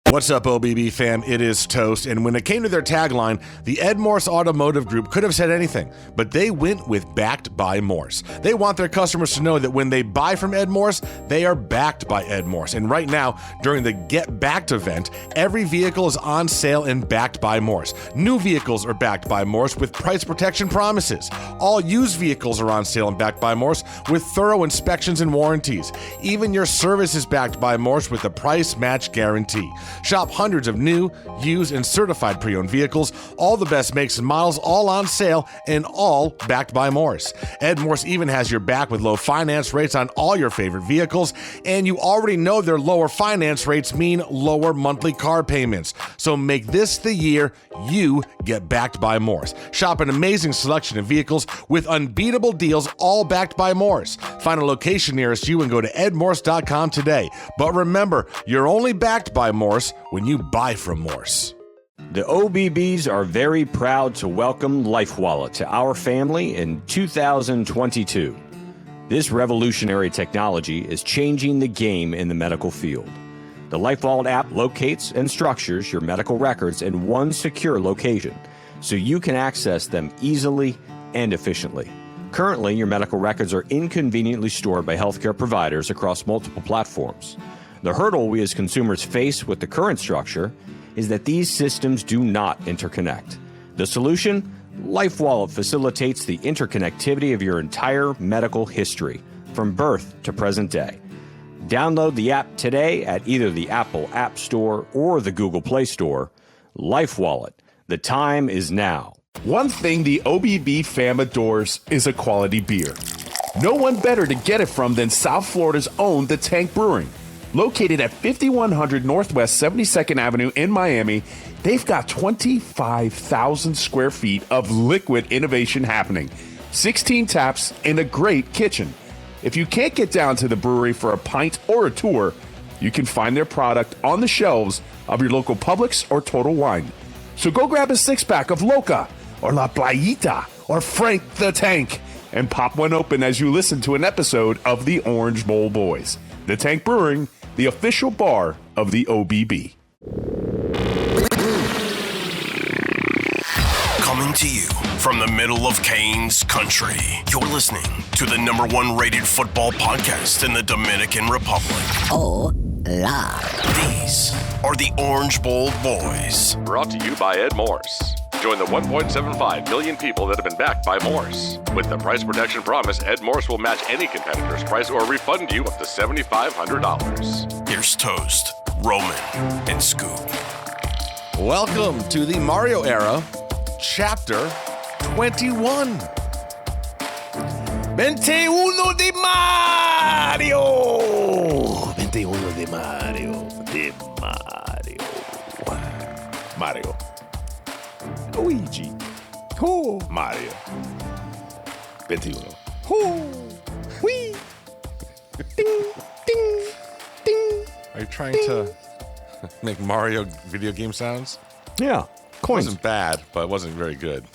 What's up, OBB fam? It is Toast, and when it came to their tagline, the Ed Morse Automotive Group could have said anything, but they went with backed by Morse. They want their customers to know that when they buy from Ed Morse, they are backed by Ed Morse. And right now, during the Get Backed event, every vehicle is on sale and backed by Morse. New vehicles are backed by Morse with price protection promises. All used vehicles are on sale and backed by Morse with thorough inspections and warranties. Even your service is backed by Morse with a price match guarantee. Shop hundreds of new, used, and certified pre-owned vehicles, all the best makes and models, all on sale, and all backed by Morse. Ed Morse even has your back with low finance rates on all your favorite vehicles, and you already know their lower finance rates mean lower monthly car payments. So make this the year you get backed by Morse. Shop an amazing selection of vehicles with unbeatable deals, all backed by Morse. Find a location nearest you and go to edmorse.com today. But remember, you're only backed by Morse when you buy from Morse. The OBBs are very proud to welcome LifeWallet to our family in 2022. This revolutionary technology is changing the game in the medical field. The LifeWallet app locates and structures your medical records in one secure location, so you can access them easily and efficiently. Currently, your medical records are inconveniently stored by healthcare providers across multiple platforms. The hurdle we as consumers face with the current structure is that these systems do not interconnect. The solution? LifeWallet facilitates the interconnectivity of your entire medical history, from birth to present day. Download the app today at either the Apple App Store or the Google Play Store. LifeWallet. The time is now. One thing the OBB fam adores is a quality beer. No one better to get it from than South Florida's own The Tank Brewing. Located at 5100 Northwest 72nd Avenue in Miami, they've got 25,000 square feet of liquid innovation happening, 16 taps, and a great kitchen. If you can't get down to the brewery for a pint or a tour, you can find their product on the shelves of your local Publix or Total Wine. So go grab a six-pack of Loca or La Playita or Frank the Tank and pop one open as you listen to an episode of the Orange Bowl Boys. The Tank Brewing, the official bar of the OBB. Coming to you from the middle of Canes country, you're listening to the #1 rated football podcast in the Dominican Republic. Hola. These are the Orange Bowl Boys. Brought to you by Ed Morse. Join the 1.75 million people that have been backed by Morse. With the price protection promise, Ed Morse will match any competitor's price or refund you up to $7,500. Here's Toast, Roman, and Scoop. Welcome to the Mario era, chapter 21. 21 de Mario! 21 de Mario. Mario. Luigi. Oh. Mario. 21. Oh. Whee. Ding, ding, ding. Are you trying to make Mario video game sounds? Yeah. It Coins. wasn't bad, but it wasn't very good.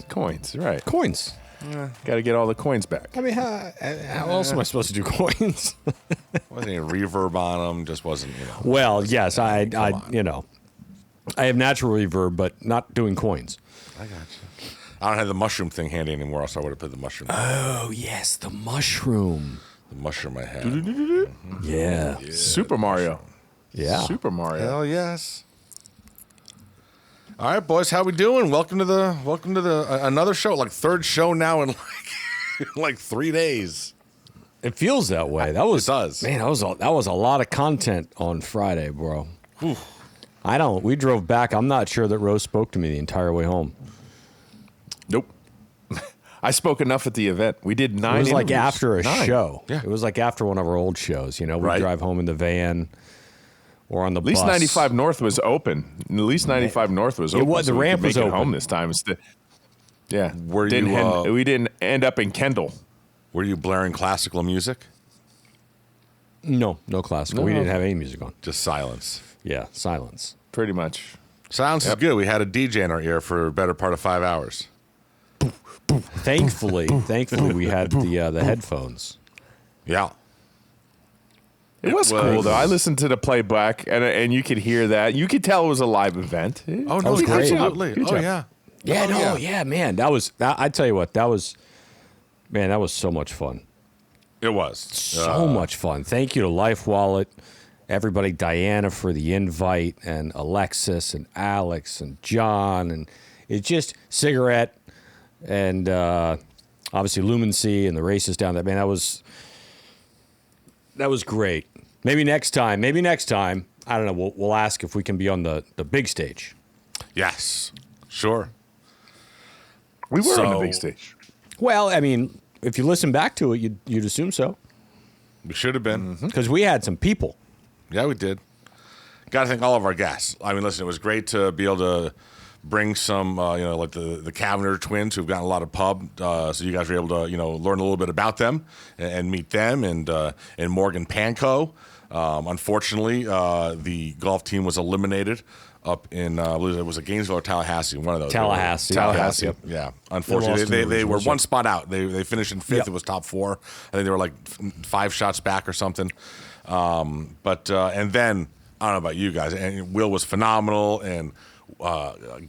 Coins, right. Coins. Got to get all the coins back. I mean, how else am I supposed to do coins? Wasn't any reverb on them. Just wasn't, Well, yes, I have natural reverb, but not doing coins. I got you. I don't have the mushroom thing handy anymore, else I would have put the mushroom. Oh, yes, the mushroom. The mushroom I had. Yeah. Super Mario. Yeah. Super Mario. Hell yes. All right, boys, how we doing? Welcome to the another show, like third show now in like 3 days. It feels that way. That was It does. Man, that was a lot of content on Friday, bro. Whew. We drove back. I'm not sure that Rose spoke to me the entire way home. Nope. I spoke enough at the event. We did 9 It was like interviews. after a 9. show. Yeah. It was like after one of our old shows. We Right. drive home in the van or on the At least bus. 95 North was open. At least 95 North was open. was. The so we ramp could was make it open. home this time. Yeah. Were you, we didn't end up in Kendall. Were you blaring classical music? No classical. We No. didn't have any music on. Just silence. Yeah, silence. Pretty much. Silence is good. We had a DJ in our ear for a better part of 5 hours. Thankfully, we had the headphones. Yeah. It was cool though. I listened to the playback, and you could hear that. You could tell it was a live event. Oh no, was great. absolutely. Good job. Yeah. Yeah, man. I tell you what, that was so much fun. It was So much fun. Thank you to Life Wallet, everybody, Diana for the invite, and Alexis and Alex and John, and it's just Cigarette and obviously Lumency and the races down there. Man, that was great. Maybe next time. I don't know. We'll ask if we can be on the big stage. Yes, sure. We were on the So- big stage. Well, I mean, if you listen back to it, you'd assume so, We should have been. because we had some people. Yeah, we did. Got to thank all of our guests. I mean, listen, it was great to be able to bring some, like the Cavender twins who've gotten a lot of pub. So you guys were able to, learn a little bit about them and meet them, and Morgan Panko. Unfortunately, the golf team was eliminated up in, I believe it was a Gainesville or Tallahassee, one of those. Tallahassee. Tallahassee. Yep. Yeah. lost Unfortunately, in they the were regionals, one yep. spot out. They finished in fifth. Yep. It was top four. I think they were like 5 shots back or something. But and then I don't know about you guys. And Will was phenomenal, and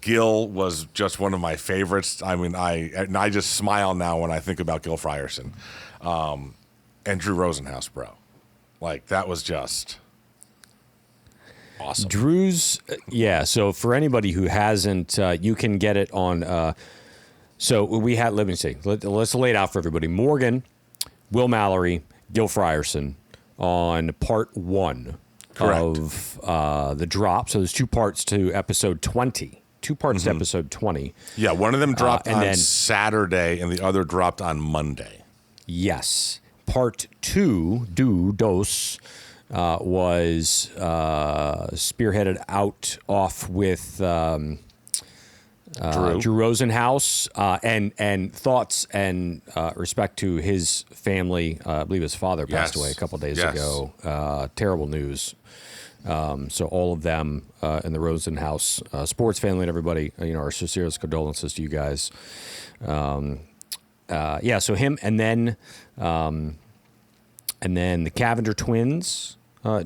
Gil was just one of my favorites. I mean, I just smile now when I think about Gil Frierson, and Drew Rosenhaus, bro. Like that was just awesome. Drew's, so for anybody who hasn't, you can get it on, so we had, let me see, let's lay it out for everybody. Morgan, Will Mallory, Gil Frierson on part 1 Correct. of the drop. So there's 2 parts to episode 20. 2 parts to episode 20. Yeah, one of them dropped and on then- Saturday, and the other dropped on Monday. Yes. Part 2, dos, was spearheaded off with Drew. Drew Rosenhaus, and thoughts and respect to his family. I believe his father passed Yes. away a couple of days Yes. ago. Terrible news. So all of them in the Rosenhaus sports family and everybody, our sincerest condolences to you guys. So him, and then the Cavender twins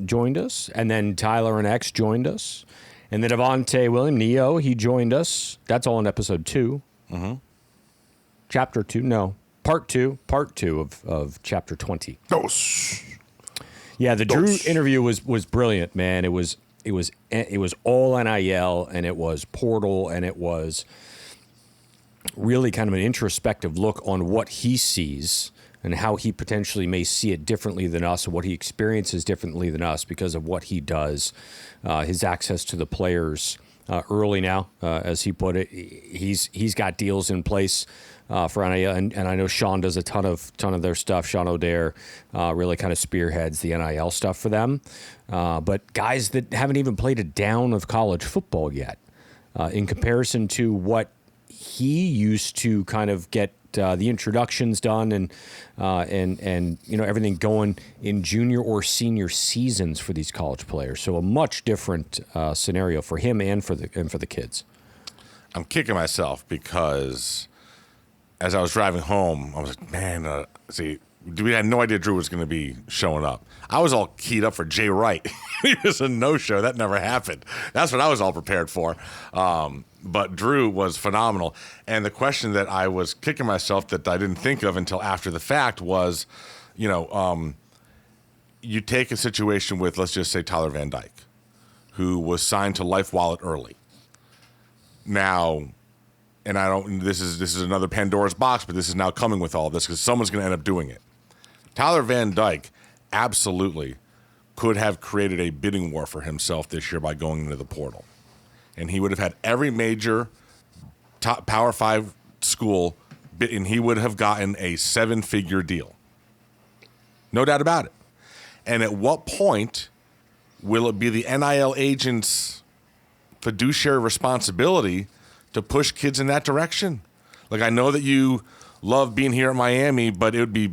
joined us, and then Tyler and X joined us, and then Avante William Neo, he joined us. That's all in episode 2. Mm-hmm. Chapter 2, no, part 2 of chapter 20. Yeah, the Drew interview was brilliant, man. It was all NIL, and it was portal, and it was really kind of an introspective look on what he sees and how he potentially may see it differently than us, or what he experiences differently than us because of what he does, his access to the players early now, as he put it. He's got deals in place for NIL, and I know Sean does a ton of their stuff. Sean O'Dare really kind of spearheads the NIL stuff for them. But guys that haven't even played a down of college football yet, in comparison to what he used to kind of get the introductions done and everything going in junior or senior seasons for these college players. So a much different scenario for him and for the kids. I'm kicking myself because as I was driving home, I was like, man, we had no idea Drew was going to be showing up. I was all keyed up for Jay Wright. He was a no-show. That never happened. That's what I was all prepared for. But Drew was phenomenal. And the question that I was kicking myself that I didn't think of until after the fact was, you take a situation with, let's just say, Tyler Van Dyke, who was signed to Life Wallet early. Now, and this is another Pandora's box, but this is now coming with all of this because someone's going to end up doing it. Tyler Van Dyke absolutely could have created a bidding war for himself this year by going into the portal. And he would have had every major top Power 5 school, and he would have gotten a 7-figure deal. No doubt about it. And at what point will it be the NIL agent's fiduciary responsibility to push kids in that direction? Like, I know that you love being here at Miami, but it would be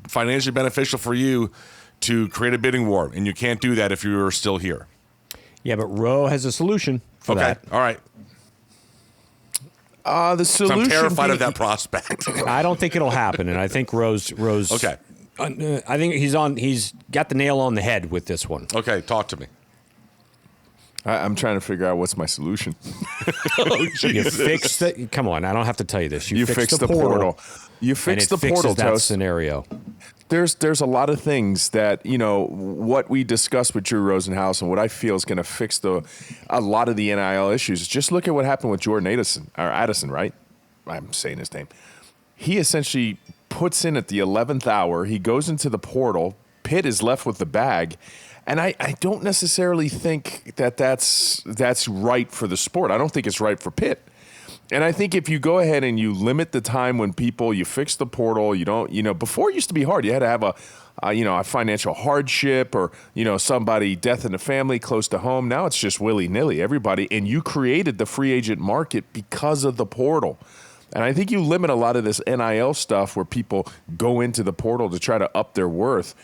financially beneficial for you to create a bidding war, and you can't do that if you're still here. Yeah, but Roe has a solution for that. All right. The So solution. I'm terrified of that prospect. I don't think it'll happen, and I think Roe's Okay. I think he's got the nail on the head with this one. Okay, talk to me. I'm trying to figure out what's my solution. You fix the. Come on, I don't have to tell you this. You fix the portal. You fix the portal, that Toast. scenario. There's a lot of things that, what we discussed with Drew Rosenhaus and what I feel is going to fix a lot of the NIL issues. Just look at what happened with Jordan Addison, right? I'm saying his name. He essentially puts in at the 11th hour. He goes into the portal. Pitt is left with the bag. And I don't necessarily think that's right for the sport. I don't think it's right for Pitt. And I think if you go ahead and you limit the time when you fix the portal, before it used to be hard. You had to have a financial hardship or, somebody, death in the family close to home. Now it's just willy-nilly, everybody. And you created the free agent market because of the portal. And I think you limit a lot of this NIL stuff where people go into the portal to try to up their worth.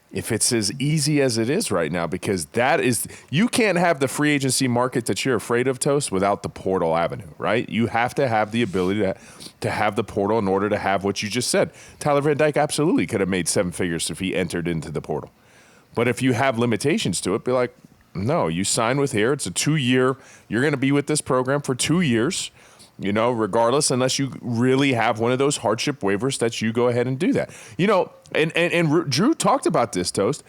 If it's as easy as it is right now, because you can't have the free agency market that you're afraid of, Toast, without the portal avenue, right? You have to have the ability to have the portal in order to have what you just said. Tyler Van Dyke absolutely could have made 7 figures if he entered into the portal. But if you have limitations to it, be like, no, you sign with here. It's a 2-year. You're going to be with this program for 2 years. Regardless, unless you really have one of those hardship waivers that you go ahead and do that. And Drew talked about this, Toast.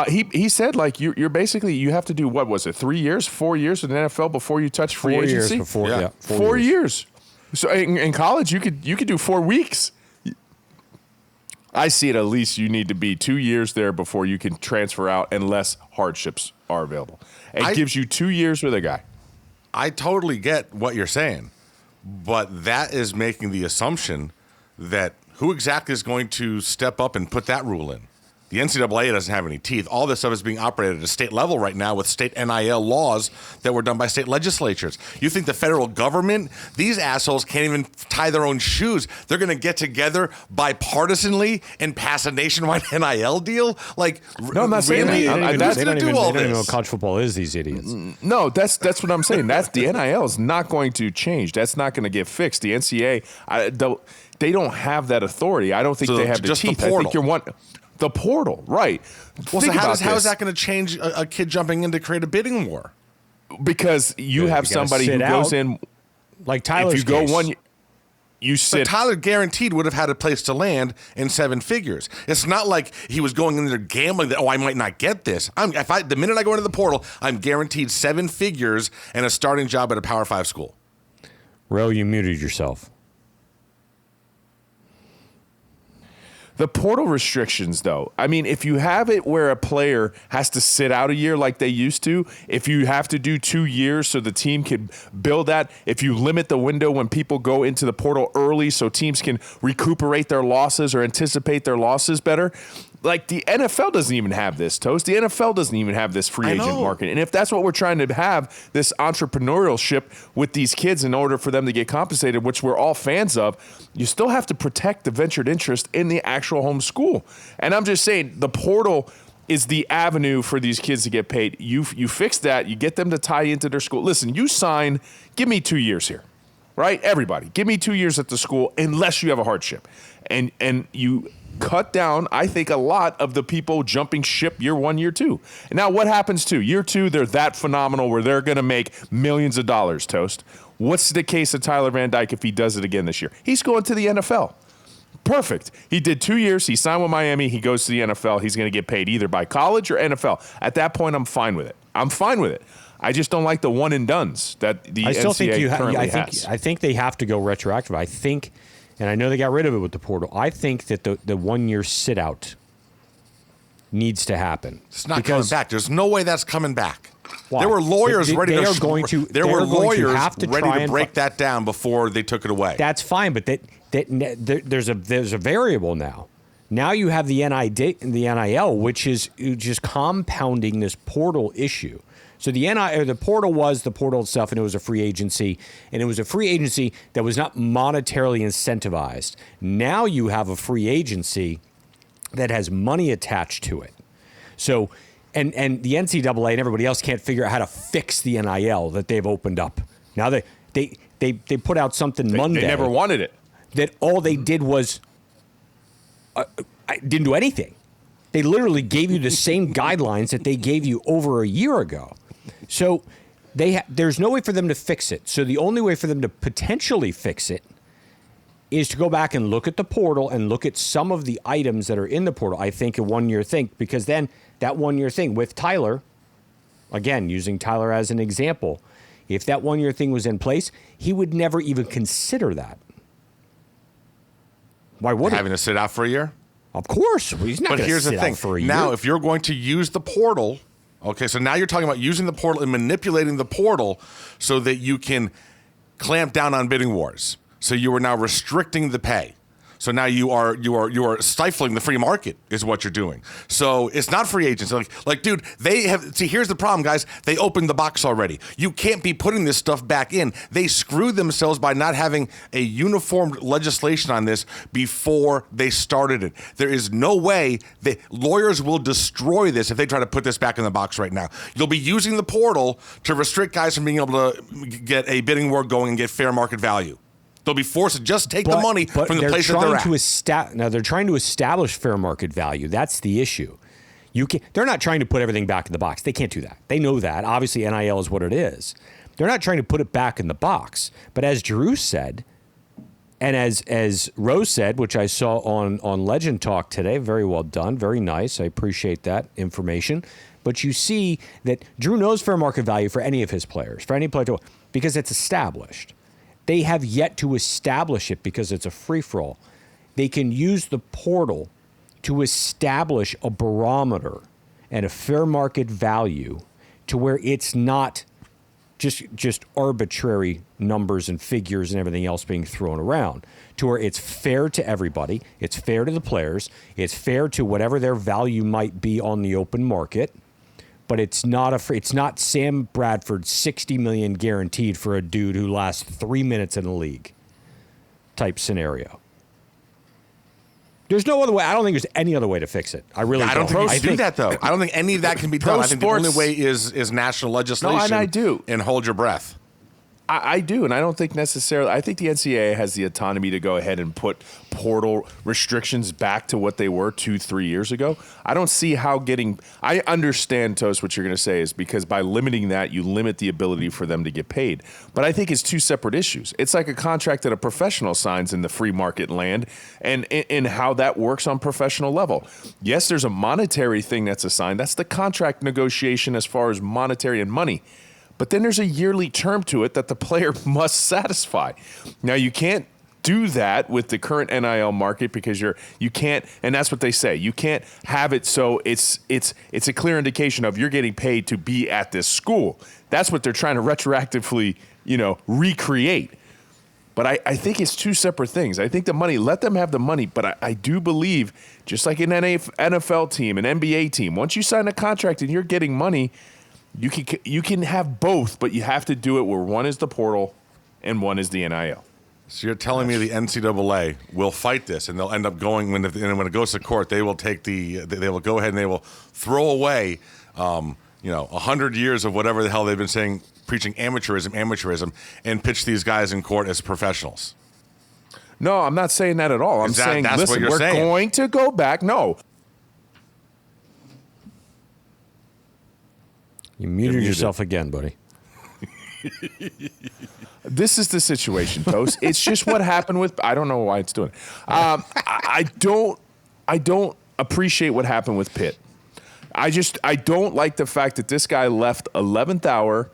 He said, like, you're basically, you have to do, what was it, 3 years, 4 years with the NFL before you touch free agency? 4 years before, yeah. 4 years. So in college, you could do 4 weeks. I see it, at least you need to be 2 years there before you can transfer out unless hardships are available. It gives you 2 years with a guy. I totally get what you're saying. But that is making the assumption that who exactly is going to step up and put that rule in? The NCAA doesn't have any teeth. All this stuff is being operated at a state level right now with state NIL laws that were done by state legislatures. You think the federal government, these assholes can't even tie their own shoes. They're going to get together bipartisanly and pass a nationwide NIL deal? Like, no, I'm not saying really? that. They don't even know what college football is, these idiots. No, that's what I'm saying. The NIL is not going to change. That's not going to get fixed. The NCAA, they don't have that authority. I don't think they have the teeth. I think you're one. The portal, right. Well, so how is that going to change a kid jumping in to create a bidding war? Because you have somebody who goes in. Like Tyler's If you go case. one, you sit. But Tyler guaranteed would have had a place to land in 7 figures. It's not like he was going in there gambling that, I might not get this. The minute I go into the portal, I'm guaranteed 7 figures and a starting job at a Power 5 school. Ro, you muted yourself. The portal restrictions, though, I mean, if you have it where a player has to sit out a year like they used to, if you have to do 2 years so the team can build that, if you limit the window when people go into the portal early so teams can recuperate their losses or anticipate their losses better, like the NFL doesn't even have this, Toast. The NFL doesn't even have this free agent market. And if that's what we're trying to have, this entrepreneurship with these kids in order for them to get compensated, which we're all fans of, you still have to protect the ventured interest in the actual home school. And I'm just saying the portal is the avenue for these kids to get paid. You fix that. You get them to tie into their school. Listen, you sign, give me 2 years here, right? Everybody, give me 2 years at the school unless you have a hardship. And you cut down, I think, a lot of the people jumping ship year 1, year 2. And now what happens to year 2? They're that phenomenal where they're going to make millions of dollars, Toast. What's the case of Tyler Van Dyke if he does it again this year? He's going to the NFL. Perfect. He did 2 years. He signed with Miami. He goes to the NFL. He's going to get paid either by college or NFL. At that point, I'm fine with it. I just don't like the one and dones that the NCAA currently has. I think they have to go retroactive. I think, and I know they got rid of it with the portal, I think that the 1 year sit out needs to happen. It's not coming back. There's no way that's coming back. Why? There were lawyers They ready are going to break that down before they took it away. That's fine, but there's a variable now. Now you have the NIL, which is just compounding this portal issue. So the portal was the portal itself, and it was a free agency, and it was a free agency that was not monetarily incentivized. Now you have a free agency that has money attached to it. So, and the NCAA and everybody else can't figure out how to fix the NIL that they've opened up. Now they put out something Monday. They never wanted it. That all they did was didn't do anything. They literally gave you the same guidelines that they gave you over a year ago. So there's no way for them to fix it. So the only way for them to potentially fix it is to go back and look at the portal and look at some of the items that are in the portal. I think a 1 year thing, because then that 1 year thing with Tyler, again, using Tyler as an example, if that 1 year thing was in place, he would never even consider that. Why would Having to sit out for a year? Of course. He's not going to sit out for a year. Now, if you're going to use the portal, okay, so now you're talking about using the portal and manipulating the portal so that you can clamp down on bidding wars. So you are now restricting the pay. So now you are stifling the free market is what you're doing. So it's not free agents. Like, dude, here's the problem, guys. They opened the box already. You can't be putting this stuff back in. They screwed themselves by not having a uniformed legislation on this before they started it. There is no way that lawyers will destroy this if they try to put this back in the box right now. You'll be using the portal to restrict guys from being able to get a bidding war going and get fair market value. They'll be forced to just take the money from the place that they're at. Now, they're trying to establish fair market value. That's the issue. They're not trying to put everything back in the box. They can't do that. They know that. Obviously, NIL is what it is. They're not trying to put it back in the box. But as Drew said, and as Rose said, which I saw on Legend Talk today, very well done, very nice. I appreciate that information. But you see that Drew knows fair market value for any of his players, for any player, because it's established. They have yet to establish it because it's a free-for-all. They can use the portal to establish a barometer and a fair market value to where it's not just arbitrary numbers and figures and everything else being thrown around, to where it's fair to everybody, it's fair to the players, it's fair to whatever their value might be on the open market. But it's not Sam Bradford $60 million guaranteed for a dude who lasts 3 minutes in the league type scenario. There's no other way. I don't think there's any other way to fix it. I really don't. I don't think you can do that, though. I don't think any of that can be done. I think the only way is national legislation. No, and I do. And hold your breath. I do, and I don't think necessarily. I think the NCAA has the autonomy to go ahead and put portal restrictions back to what they were 2-3 years ago. I don't see how getting. I understand, Toast, what you're going to say is because by limiting that, you limit the ability for them to get paid. But I think it's two separate issues. It's like a contract that a professional signs in the free market land, and how that works on professional level. Yes, there's a monetary thing that's assigned. That's the contract negotiation as far as monetary and money. But then there's a yearly term to it that the player must satisfy. Now, you can't do that with the current NIL market because you can't, and that's what they say. You can't have it so it's a clear indication of you're getting paid to be at this school. That's what they're trying to retroactively, recreate. But I think it's two separate things. I think the money, let them have the money. But I do believe, just like an NFL team, an NBA team, once you sign a contract and you're getting money, you can have both, but you have to do it where one is the portal and one is the NIL. So you're telling me the NCAA will fight this, and they'll end up going when it goes to court. They will they will go ahead and they will throw away, 100 years of whatever the hell they've been saying, preaching amateurism, and pitch these guys in court as professionals. No, I'm not saying that at all. I'm saying, listen, we're going to go back. No. You muted yourself again, buddy. This is the situation, Toast. It's just what happened with. I don't know why it's doing it. I don't appreciate what happened with Pitt. I don't like the fact that this guy left 11th hour,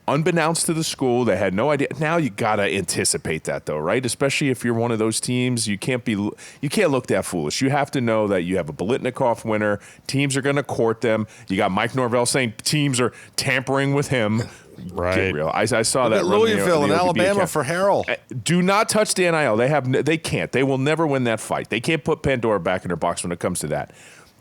unbeknownst to the school. They had no idea. Now you gotta anticipate that, though, right? Especially if you're one of those teams, you can't look that foolish. You have to know that you have a Biletnikoff winner. Teams are gonna court them. You got Mike Norvell saying teams are tampering with him. Right. Get real. I saw that. Louisville and Alabama for Harrell. Do not touch the NIL. They can't. They will never win that fight. They can't put Pandora back in their box when it comes to that.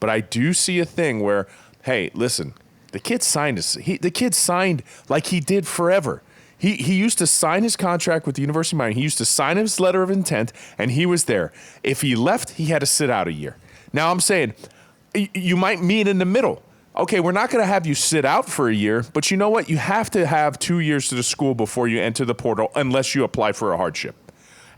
But I do see a thing where, hey, listen. The kid signed like he did forever. He used to sign his contract with the University of Miami. He used to sign his letter of intent, and he was there. If he left, he had to sit out a year. Now I'm saying you might meet in the middle. Okay, we're not going to have you sit out for a year, but you know what? You have to have 2 years to the school before you enter the portal unless you apply for a hardship.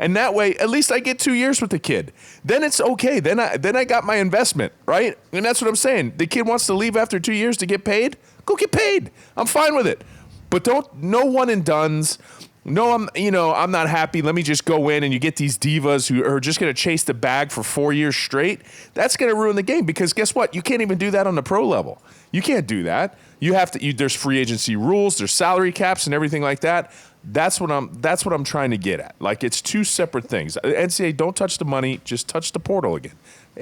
And that way, at least I get 2 years with the kid. Then it's okay. Then I got my investment, right? And that's what I'm saying. The kid wants to leave after 2 years to get paid. Go get paid. I'm fine with it. But no one and dones. No, I'm not happy. Let me just go in, and you get these divas who are just going to chase the bag for 4 years straight. That's going to ruin the game because guess what? You can't even do that on the pro level. You can't do that. You have to. There's free agency rules. There's salary caps and everything like that. That's what I'm trying to get at. Like it's two separate things. NCAA, don't touch the money. Just touch the portal again.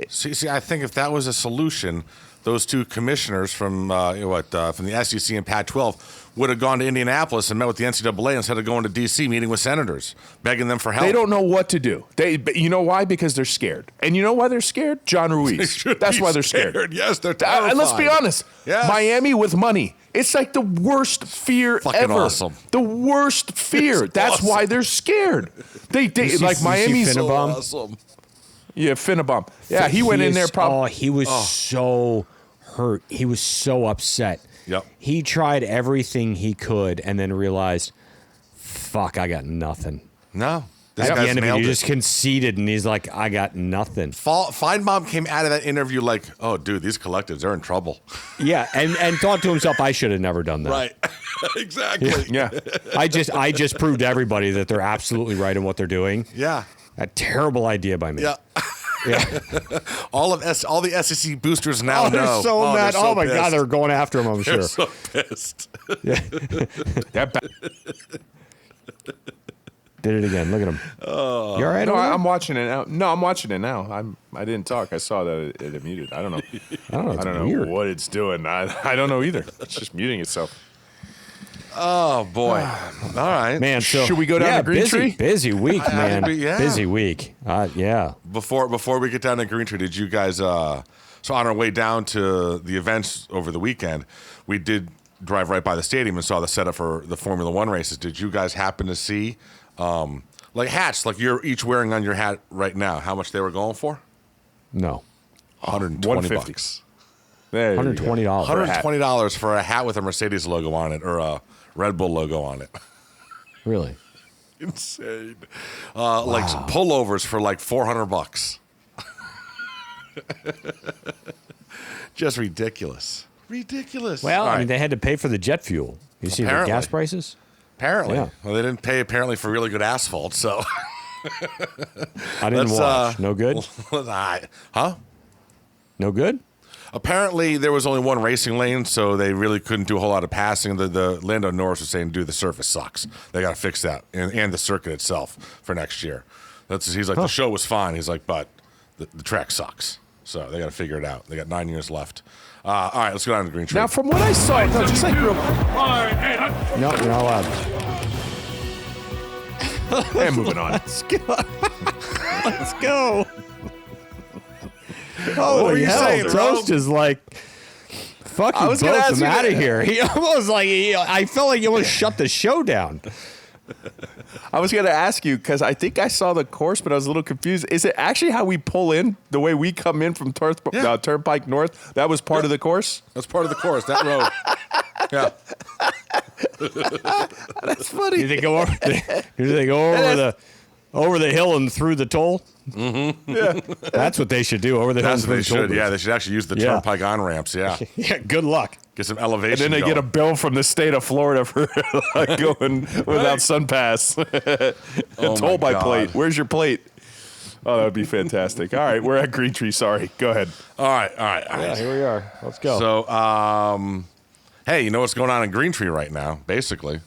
See, I think if that was a solution, those two commissioners from from the SEC and Pac-12 would have gone to Indianapolis and met with the NCAA instead of going to D.C. meeting with senators, begging them for help. They don't know what to do. You know why? Because they're scared. And you know why they're scared? John Ruiz. That's why they're scared. Yes, they're terrified. And let's be honest. Yes. Miami with money. It's like the worst fear Fucking ever. awesome. The worst fear. That's awesome. why they're scared. They like Miami's so awesome. Yeah, Finnebom. Yeah, he went in there probably. He was so hurt. He was so upset. Yep. He tried everything he could and then realized, fuck, I got nothing. No. This At the guy's end of it, nailed he it. just conceded, and he's like, I got nothing. Feinbaum came out of that interview like, oh, dude, these collectives are in trouble. Yeah, and thought to himself, I should have never done that. Right. Exactly. Yeah. I just proved to everybody that they're absolutely right in what they're doing. Yeah. A terrible idea by me. Yeah. Yeah. all the SEC boosters now Oh, they're know. so mad. They're so Oh, my God, pissed. they're going after him, I'm sure. They're so pissed. Did it again. Look at him. You all right? No, over there? I'm watching it now. No, I'm watching it now. I didn't talk. I saw that it muted. I don't know. It's I don't weird. know what it's doing. I don't know either. It's just muting itself. Oh, boy. All right. Man, so Should we go down to Green Tree? Busy week, man. yeah. Busy week. Yeah. Before we get down to Green Tree, did you guys, so on our way down to the events over the weekend, we did drive right by the stadium and saw the setup for the Formula One races. Did you guys happen to see, like hats, like you're each wearing on your hat right now, how much they were going for? No. $120. There you go. $120. $120 for a hat with a Mercedes logo on it or a Red Bull logo on it. Really? Insane. Like some pullovers for like $400. Just ridiculous. Ridiculous. Well, All I right. mean, they had to pay for the jet fuel. You see the Apparently. gas prices? Apparently. Yeah. Well, they didn't pay apparently for really good asphalt, so. I didn't Let's, watch. No good? Huh? No good? Apparently, there was only one racing lane, so they really couldn't do a whole lot of passing. The Lando Norris was saying, dude, the surface sucks. They got to fix that, and the circuit itself for next year. He's like, the show was fine. He's like, but the track sucks. So they got to figure it out. They got 9 years left. All right, let's go down to Green Tree. Now, from what I saw, no, just like real. No, you're not allowed. And moving on. Let's go. What Holy were you hell, saying, Toast bro? is like, fuck you was gonna both, ask I'm you out of that. here. He almost like, I felt like you almost shut the show down. I was going to ask you because I think I saw the course, but I was a little confused. Is it actually how we pull in, the way we come in from Turnpike North? That was part of the course? That's part of the course, that road. Yeah. That's funny. Do they go over the hill and through the toll? Mm-hmm. Yeah. That's what they should do, over the hill and That's through what they the toll. should. Yeah, they should actually use the Yeah. turnpike on-ramps, yeah. Yeah, good luck. Get some elevation And then they get a going. bill from the state of Florida for going without sun pass. Oh Toll my by God. plate. Where's your plate? Oh, that would be fantastic. All right, we're at Green Tree. Sorry. Go ahead. All right. Yeah, here we are. Let's go. So, hey, you know what's going on in Green Tree right now, basically?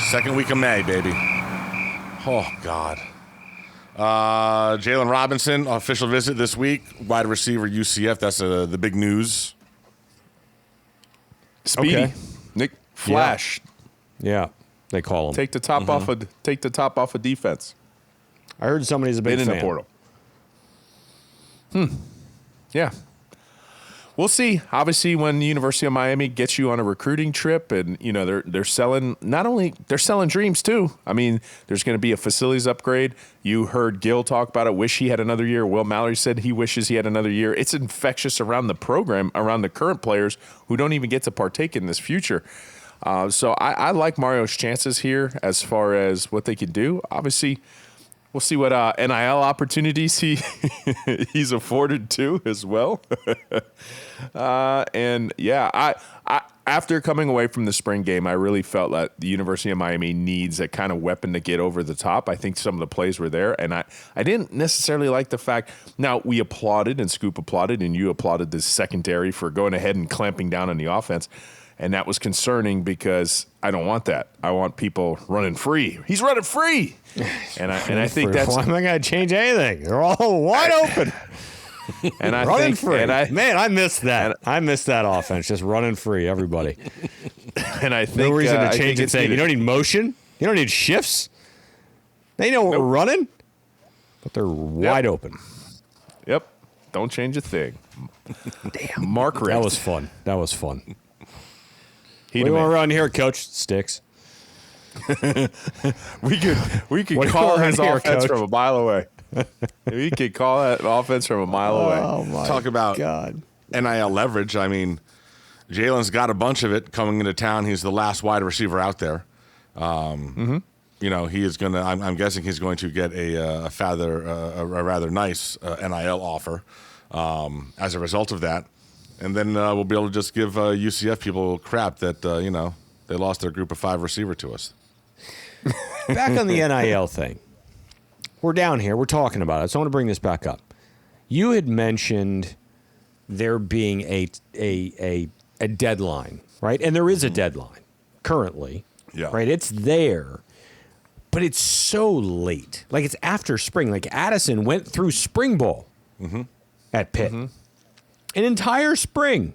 Second week of May, baby. Oh, God. Jalen Robinson, official visit this week. Wide receiver, UCF. That's the big news. Speedy. Okay. Nick Flash. Yeah, they call him. Take the top off of defense. I heard somebody's a big Been in fan. the portal. Yeah. We'll see. Obviously, when the University of Miami gets you on a recruiting trip, and they're selling they're selling dreams too. I mean, there's going to be a facilities upgrade. You heard Gil talk about it. Wish he had another year. Will Mallory said he wishes he had another year. It's infectious around the program, around the current players who don't even get to partake in this future. So I like Mario's chances here as far as what they can do. Obviously, we'll see what NIL opportunities he's afforded too as well. And yeah, I after coming away from the spring game, I really felt that the University of Miami needs a kind of weapon to get over the top. I think some of the plays were there, and I didn't necessarily like the fact. Now, we applauded, and Scoop applauded, and you applauded the secondary for going ahead and clamping down on the offense. And that was concerning because I don't want that. I want people running free. He's running free. And I think that's... Well, I'm not going to change anything. They're all wide open. And I running think, free. And I missed that. I missed that offense. Just running free, everybody. And I think... No reason to I change think it. it's Saying you needed. don't need motion. You don't need shifts. They know what we're running. But they're wide open. Yep. Don't change a thing. Damn. Mark Richt. That was fun. He We want to run here, Coach. Sticks. We could What do call you his want here, offense Coach? from a mile away. We could call that offense from a mile away. Oh, my Talk about God. NIL leverage. I mean, Jalen's got a bunch of it coming into town. He's the last wide receiver out there. You know, he is going to. I'm guessing he's going to get a rather nice NIL offer as a result of that, and then we'll be able to just give UCF people crap that you know, they lost their group of 5 receiver to us. Back on the NIL thing. We're down here. We're talking about it. So I want to bring this back up. You had mentioned there being a deadline, right? And there is a deadline currently. Yeah. Right? It's there. But it's so late. Like, it's after spring. Like, Addison went through spring ball at Pitt. An entire spring.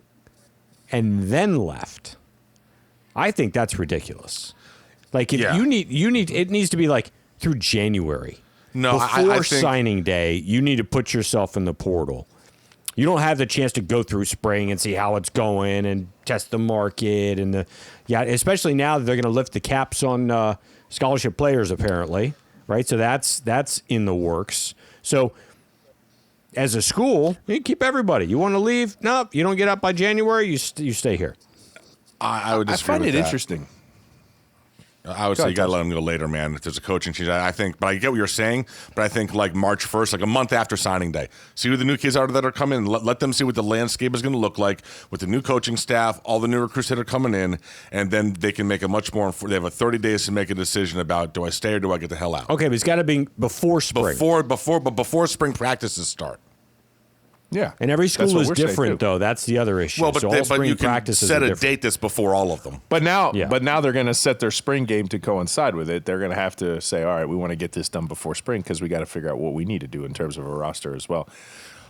And then left. I think that's ridiculous. Like, if Yeah. you need it needs to be like through January. No, Before I think signing day, you need to put yourself in the portal. You don't have the chance to go through spring and see how it's going and test the market and especially now that they're going to lift the caps on scholarship players apparently, right? So that's in the works. So as a school, you keep everybody. You want to leave? No, you don't get up by January. You stay here. I would I disagree find with it that. interesting. I would say you got to let him go later, man. If there's a coaching change, I think. But I get what you're saying. But I think like March 1st, like a month after signing day, see who the new kids are that are coming. Let them see what the landscape is going to look like with the new coaching staff, all the new recruits that are coming in, and then they can make a much more. They have a 30 days to make a decision about do I stay or do I get the hell out. Okay, but it's got to be before spring. Before spring practices start. Yeah. And every That's school what is we're saying, different, too. though. That's the other issue. Well, but so all spring you can practices set are a different. date that's before all of them. But now, Yeah. they're going to set their spring game to coincide with it. They're going to have to say, all right, we want to get this done before spring because we got to figure out what we need to do in terms of a roster as well.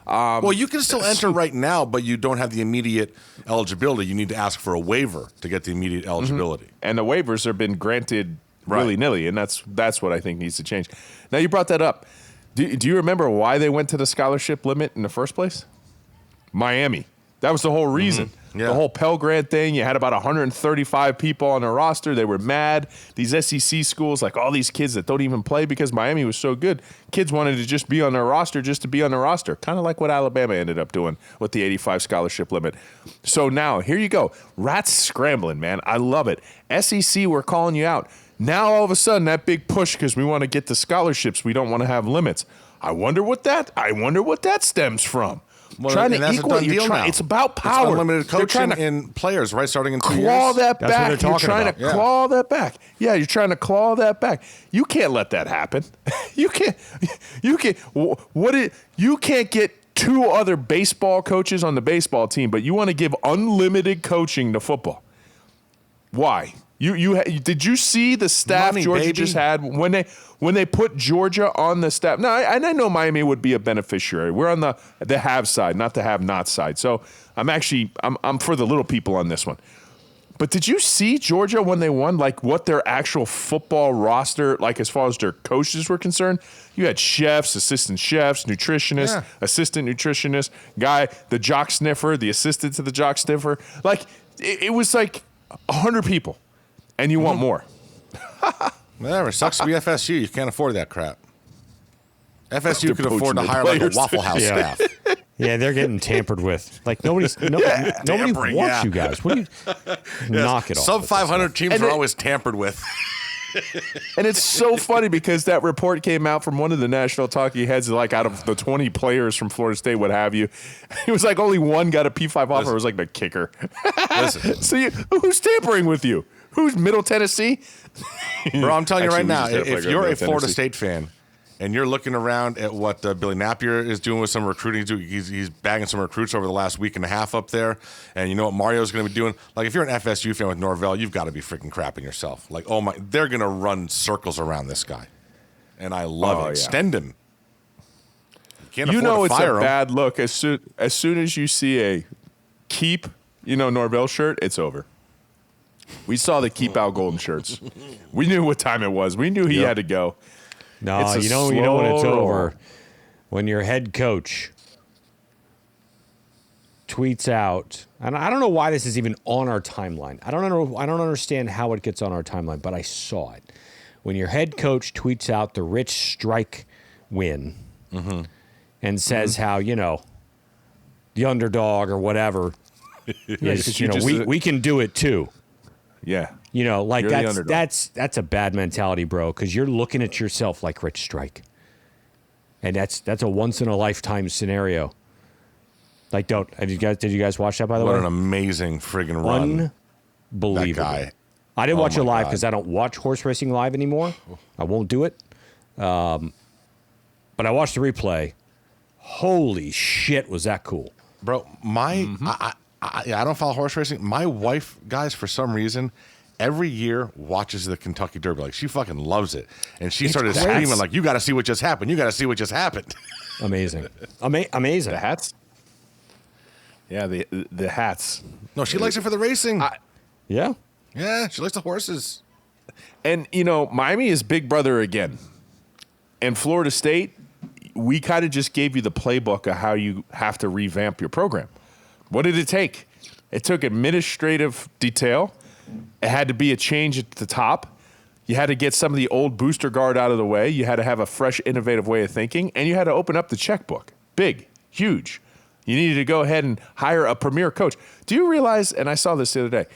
Well, you can still enter right now, but you don't have the immediate eligibility. You need to ask for a waiver to get the immediate eligibility. And the waivers have been granted Right. willy-nilly, and that's what I think needs to change. Now, you brought that up. Do you remember why they went to the scholarship limit in the first place? Miami. That was the whole reason. Yeah. The whole Pell Grant thing. You had about 135 people on the roster. They were mad. These SEC schools, like all these kids that don't even play because Miami was so good, kids wanted to just be on their roster just to be on their roster. Kind of like what Alabama ended up doing with the 85 scholarship limit. So now, here you go. Rats scrambling, man. I love it. SEC, we're calling you out. Now, all of a sudden, that big push because we want to get the scholarships. We don't want to have limits. I wonder what that stems from. Well, Trying and to that's a equal done it. deal now. It's about power. It's unlimited They're coaching trying to in players, right? Starting in 2 years. claw that That's what back. they're You're talking trying about. to claw that back. Yeah, you're trying to claw that back. You can't let that happen. You can't. You can't get 2 other baseball coaches on the baseball team, but you want to give unlimited coaching to football. Why? Did you see the staff Money, Georgia baby. just had when they put Georgia on the staff? No, I know Miami would be a beneficiary. We're on the have side, not the have not side. So I'm for the little people on this one. But did you see Georgia when they won, like what their actual football roster, like as far as their coaches were concerned? You had chefs, assistant chefs, nutritionists, Yeah. assistant nutritionist, guy, the jock sniffer, the assistant to the jock sniffer. Like it was like 100 people. And you want more. Whatever. Sucks to be FSU. You can't afford that crap. FSU could afford to poaching hire the like a players. Waffle House Yeah. staff. Yeah, they're getting tampered with. Like nobody Tampering, wants yeah. you guys. What do you knock it off? Sub with this 500 stuff. teams And are it- always tampered with. And it's so funny because that report came out from one of the national talking heads, like out of the 20 players from Florida State, what have you. It was like only one got a P5 offer. It was like the kicker. Listen, So who's tampering with you? Who's Middle Tennessee? bro, I'm telling you Actually, right we now, just got a if playground you're in a Florida Tennessee. State fan and you're looking around at what Billy Napier is doing with some recruiting, he's bagging some recruits over the last week and a half up there, and you know what Mario's going to be doing? Like, if you're an FSU fan with Norvell, you've got to be freaking crapping yourself. Like, oh my, they're going to run circles around this guy, and I love Oh, it. yeah. Extend him. You can't You afford know to it's fire a him. bad look as soon as you see a keep, Norvell shirt, it's over. We saw the keep Al Golden shirts. We knew what time it was. We knew he had to go. No, It's a you know when it's slow roll. over. When your head coach tweets out, and I don't know why this is even on our timeline. I don't understand how it gets on our timeline, but I saw it. When your head coach tweets out the Rich Strike win and says how, the underdog or whatever is, 'cause you just- we can do it too. Yeah. Like You're the underdog. that's a bad mentality, bro, because you're looking at yourself like Rich Strike. And that's a once in a lifetime scenario. Like, did you guys watch that, by the What way? an amazing friggin' run. Unbelievable. That guy. I didn't watch it my live God. because I don't watch horse racing live anymore. I won't do it. But I watched the replay. Holy shit, was that cool. Bro, I don't follow horse racing. My wife, guys, for some reason, every year watches the Kentucky Derby. Like, she fucking loves it. And she started great. screaming, like, you got to see what just happened. You got to see what just happened. Amazing. Amazing. The hats? Yeah, the hats. No, she likes it for the racing. Yeah. Yeah, she likes the horses. And, Miami is big brother again. And Florida State, we kind of just gave you the playbook of how you have to revamp your program. What did it take? It took administrative detail. It had to be a change at the top. You had to get some of the old booster guard out of the way. You had to have a fresh, innovative way of thinking. And you had to open up the checkbook. Big, huge. You needed to go ahead and hire a premier coach. Do you realize, and I saw this the other day,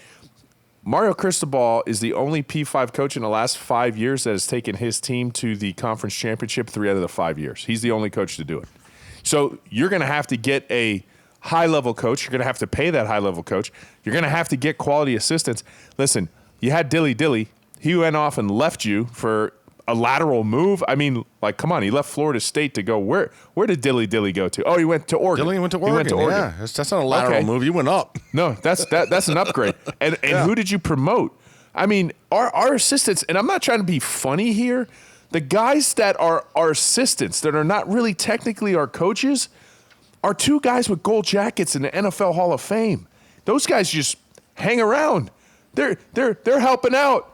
Mario Cristobal is the only P5 coach in the last 5 years that has taken his team to the conference championship 3 out of the 5 years. He's the only coach to do it. So you're going to have to get a high-level coach. You're going to have to pay that high-level coach. You're going to have to get quality assistants. Listen, you had Dilly Dilly. He went off and left you for a lateral move. I mean, like, come on. He left Florida State to go. Where did Dilly Dilly go to? Oh, he went to Oregon. Dilly went to Oregon. He went to Oregon. Yeah, that's not a lateral Okay. move. You went up. No, that's an upgrade. And who did you promote? I mean, our assistants, and I'm not trying to be funny here, the guys that are our assistants that are not really technically our coaches are 2 guys with gold jackets in the NFL Hall of Fame. Those guys just hang around. They're helping out.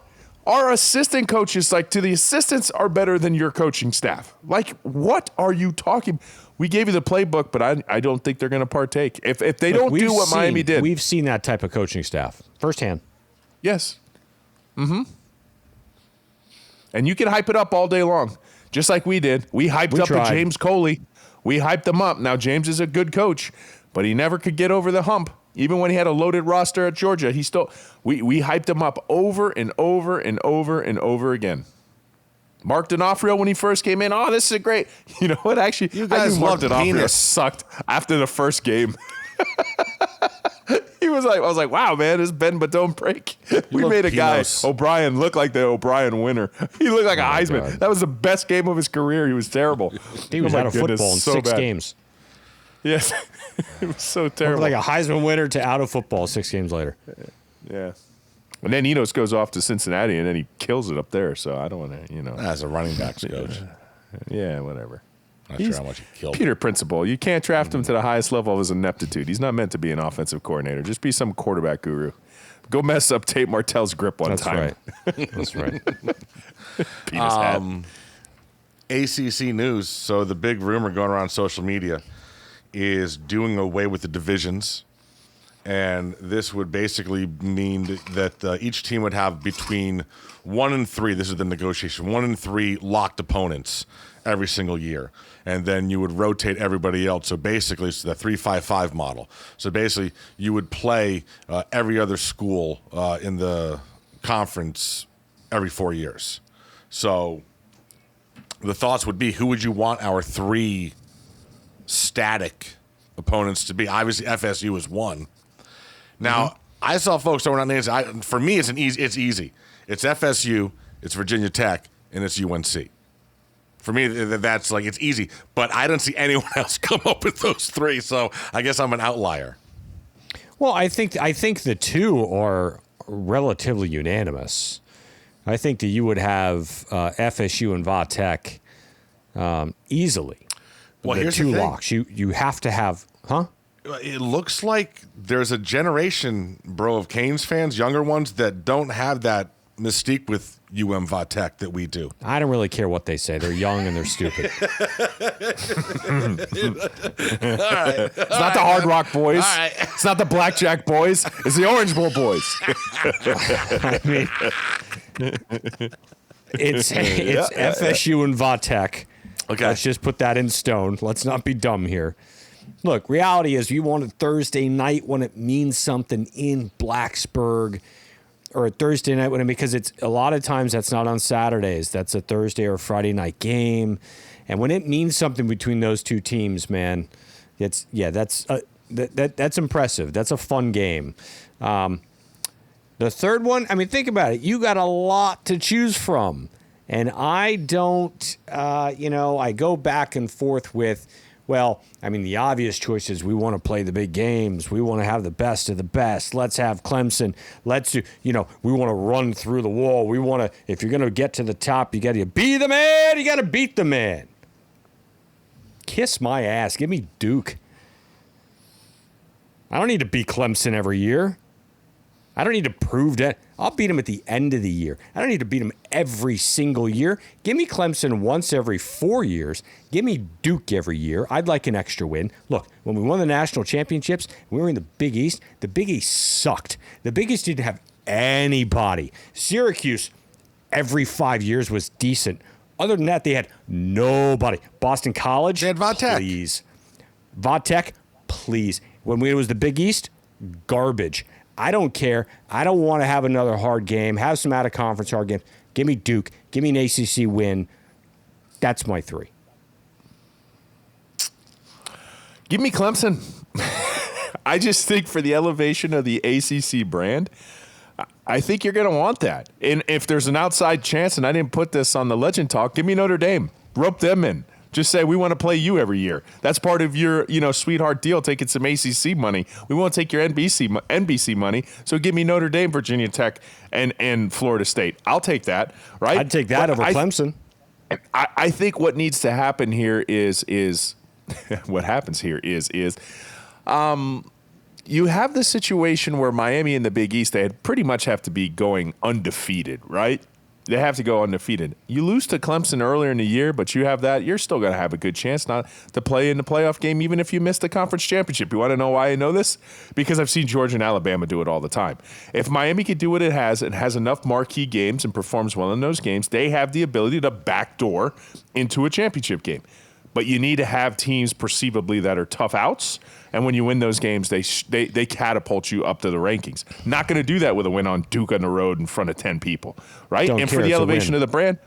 Our assistant coaches, like, to the assistants are better than your coaching staff. Like, what are you talking? We gave you the playbook, but I don't think they're going to partake. If they don't do what Miami did. We've seen that type of coaching staff firsthand. Yes. Mm-hmm. And you can hype it up all day long, just like we did. We hyped up tried. James Coley. We hyped him up. Now, James is a good coach, but he never could get over the hump. Even when he had a loaded roster at Georgia, he still we hyped him up over and over and over and over again. Mark D'Onofrio, when he first came in, oh, this is great. You know what? Actually, You guys I knew Mark love D'Onofrio penis. sucked after the first game. I was like, wow, man, this bend but don't break. We love made a guy, Pinos. O'Brien, look like the O'Brien winner. He looked like a Heisman. God. That was the best game of his career. He was terrible. He was Oh, my out of goodness, football in so 6 bad. games. Yes. It was so Looked terrible. like a Heisman winner to out of football 6 games later. Yeah. And then Enos goes off to Cincinnati, and then he kills it up there. So I don't want to, As a running backs coach. Yeah, whatever. Not sure how much he killed. Peter Principle. You can't draft him to the highest level of his ineptitude. He's not meant to be an offensive coordinator. Just be some quarterback guru. Go mess up Tate Martell's grip one That's time. right. That's right. Penis hat. ACC news. So the big rumor going around social media is doing away with the divisions And this would basically mean that each team would have between 1 and 3, this is the negotiation, 1 and 3 locked opponents every single year. And then you would rotate everybody else. So basically, it's the 3-5-5 model. So basically, you would play every other school in the conference every 4 years. So the thoughts would be, who would you want our 3 static opponents to be? Obviously, FSU is one. Now, I saw folks throwing out names. For me, it's easy. It's FSU, it's Virginia Tech, and it's UNC. For me, that's like, it's easy. But I don't see anyone else come up with those 3, so I guess I'm an outlier. Well, I think the 2 are relatively unanimous. I think that you would have FSU and Va Tech easily. Well, the here's 2 the thing. locks. You have to have, huh? It looks like there's a generation, bro, of Canes fans, younger ones, that don't have that mystique with Va Tech that we do. I don't really care what they say. They're young and they're stupid. All right. It's not the Hard Rock Boys. All right. It's not the Blackjack Boys. It's the Orange Bowl Boys. I mean, it's FSU and Va Tech. Okay. Let's just put that in stone. Let's not be dumb here. Look, reality is you want a Thursday night when it means something in Blacksburg, or a Thursday night when because it's a lot of times that's not on Saturdays. That's a Thursday or Friday night game. And when it means something between those 2 teams, man, that's impressive. That's a fun game. The third one, I mean, think about it. You got a lot to choose from. And I don't, I go back and forth with, well, I mean, the obvious choice is we want to play the big games. We want to have the best of the best. Let's have Clemson. Let's do, we want to run through the wall. We want to, if you're going to get to the top, you got to be the man. You got to beat the man. Kiss my ass. Give me Duke. I don't need to beat Clemson every year. I don't need to prove that. I'll beat them at the end of the year. I don't need to beat them every single year. Give me Clemson once every 4 years. Give me Duke every year. I'd like an extra win. Look, when we won the national championships, we were in the Big East. The Big East sucked. The Big East didn't have anybody. Syracuse, every 5 years, was decent. Other than that, they had nobody. Boston College, They had Va Tech. please. Va Tech, please. When it was the Big East, garbage. I don't care. I don't want to have another hard game. Have some out-of-conference hard games. Give me Duke. Give me an ACC win. That's my 3. Give me Clemson. I just think for the elevation of the ACC brand, I think you're going to want that. And if there's an outside chance, and I didn't put this on the Legend Talk, give me Notre Dame. Rope them in. Just say, we want to play you every year. That's part of your, sweetheart deal, taking some ACC money. We won't take your NBC money, so give me Notre Dame, Virginia Tech, and Florida State. I'll take that, right? I'd take that over Clemson. I think what needs to happen here is what happens here is you have the situation where Miami in the Big East, they pretty much have to be going undefeated, right? They have to go undefeated. You lose to Clemson earlier in the year, but you have that. You're still going to have a good chance not to play in the playoff game, even if you miss the conference championship. You want to know why I know this? Because I've seen Georgia and Alabama do it all the time. If Miami could do what it has and has enough marquee games and performs well in those games, they have the ability to backdoor into a championship game. But you need to have teams perceivably that are tough outs, and when you win those games, they catapult you up to the rankings. Not going to do that with a win on Duke on the road in front of 10 people, right? Don't And care, for the it's a elevation win. of the brand,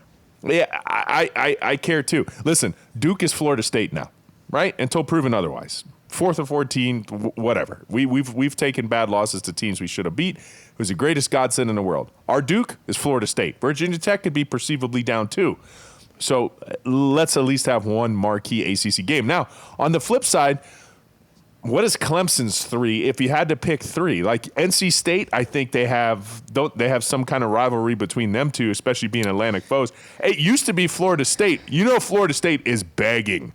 yeah, I care too. Listen, Duke is Florida State now, right? Until proven otherwise. 4th or 14, whatever. We've taken bad losses to teams we should have beat. It was the greatest godsend in the world. Our Duke is Florida State. Virginia Tech could be perceivably down too. So let's at least have one marquee ACC game. Now, on the flip side, what is Clemson's 3 if you had to pick 3? Like NC State, I think they have some kind of rivalry between them two, especially being Atlantic foes. It used to be Florida State. Florida State is begging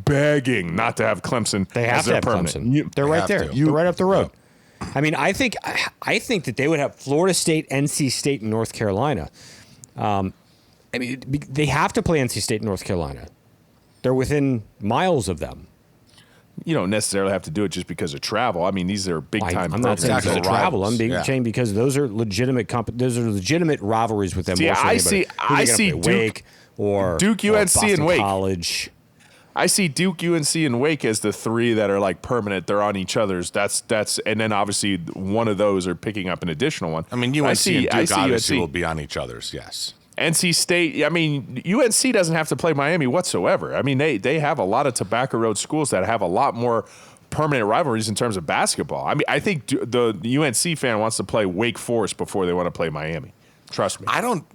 not to have Clemson. They have as to their have permanent. Clemson. They're right have there. to. They're right up the road. I mean, I think that they would have Florida State, NC State, and North Carolina. I mean, they have to play NC State and North Carolina. They're within miles of them. You don't necessarily have to do it just because of travel. I mean, these are big-time I'm not saying programs. because of travel. rivals. I'm saying because those are legitimate rivalries with them. See, more so I than anybody. see- Who are I they gonna see play? Duke- Wake or Duke, or UNC, and Boston Wake. College. I see Duke, UNC, and Wake as the three that are like permanent. They're on each other's. That's and then obviously one of those are picking up an additional one. I mean, UNC and Duke obviously will be on each other's, yes. NC State, I mean, UNC doesn't have to play Miami whatsoever. I mean, they have a lot of Tobacco Road schools that have a lot more permanent rivalries in terms of basketball. I mean, I think the UNC fan wants to play Wake Forest before they want to play Miami. Trust me. I don't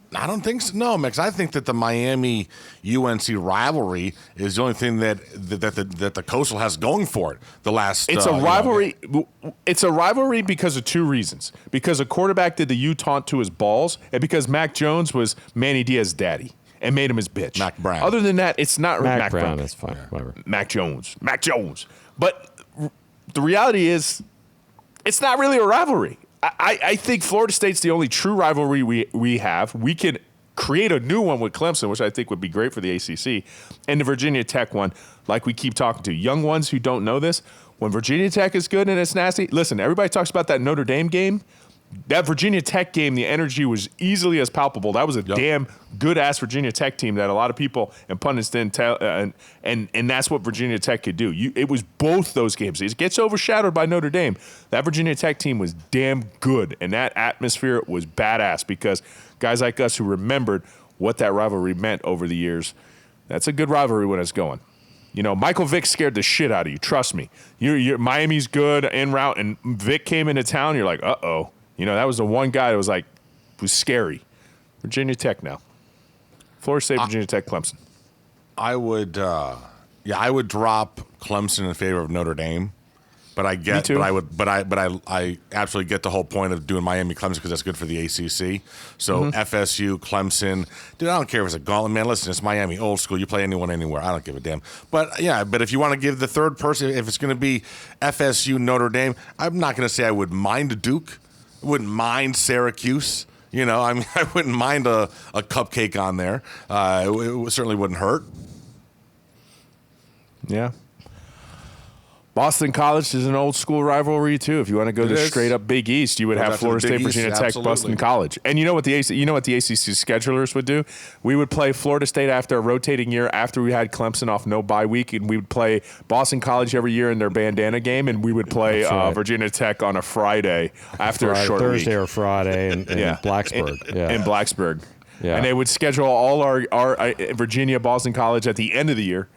think so. No, Mix. I think that the Miami UNC rivalry is the only thing that the Coastal has going for it. The last It's a rivalry. It's a rivalry because of two reasons. Because a quarterback did the U-taunt to his balls, and because Mac Jones was Manny Diaz's daddy and made him his bitch. Mac Brown. Other than that, it's not Mac Brown. That's fine. Whatever. Mac Jones. But the reality is, it's not really a rivalry. I think Florida State's the only true rivalry we have. We can create a new one with Clemson, which I think would be great for the ACC, and the Virginia Tech one, like we keep talking to. Young ones who don't know this, when Virginia Tech is good and it's nasty, listen, everybody talks about that Notre Dame game. That Virginia Tech game, the energy was easily as palpable. That was a damn good-ass Virginia Tech team that a lot of people and pundits didn't tell, and that's what Virginia Tech could do. It was both those games. It gets overshadowed by Notre Dame. That Virginia Tech team was damn good, and that atmosphere was badass because guys like us who remembered what that rivalry meant over the years, that's a good rivalry when it's going. You know, Michael Vick scared the shit out of you. Trust me. You're Miami's good en route, and Vick came into town, you're like, uh-oh. You know, that was the one guy that was scary. Virginia Tech now. Florida State, Virginia Tech, Clemson. I would drop Clemson in favor of Notre Dame, but I get, Me too. I absolutely get the whole point of doing Miami Clemson because that's good for the ACC. So FSU, Clemson, dude, I don't care if it's a gauntlet, man. Listen, it's Miami, old school. You play anyone, anywhere. I don't give a damn. But yeah, but if you want to give the third person, if it's going to be FSU, Notre Dame, I'm not going to say I would mind Duke. I wouldn't mind Syracuse. You know, I mean, I wouldn't mind a cupcake on there. It certainly wouldn't hurt. Yeah. Boston College is an old school rivalry too. If you want to go to straight up Big East, you would have after Florida the Big State, East, Virginia Tech, absolutely. Boston College. And you know what the ACC schedulers would do? We would play Florida State after a rotating year after we had Clemson off no bye week, and we would play Boston College every year in their bandana game, and we would play right. Virginia Tech on a Friday after a short Thursday week. or Friday in Blacksburg. In Blacksburg. Yeah. And they would schedule all our Virginia, Boston College at the end of the year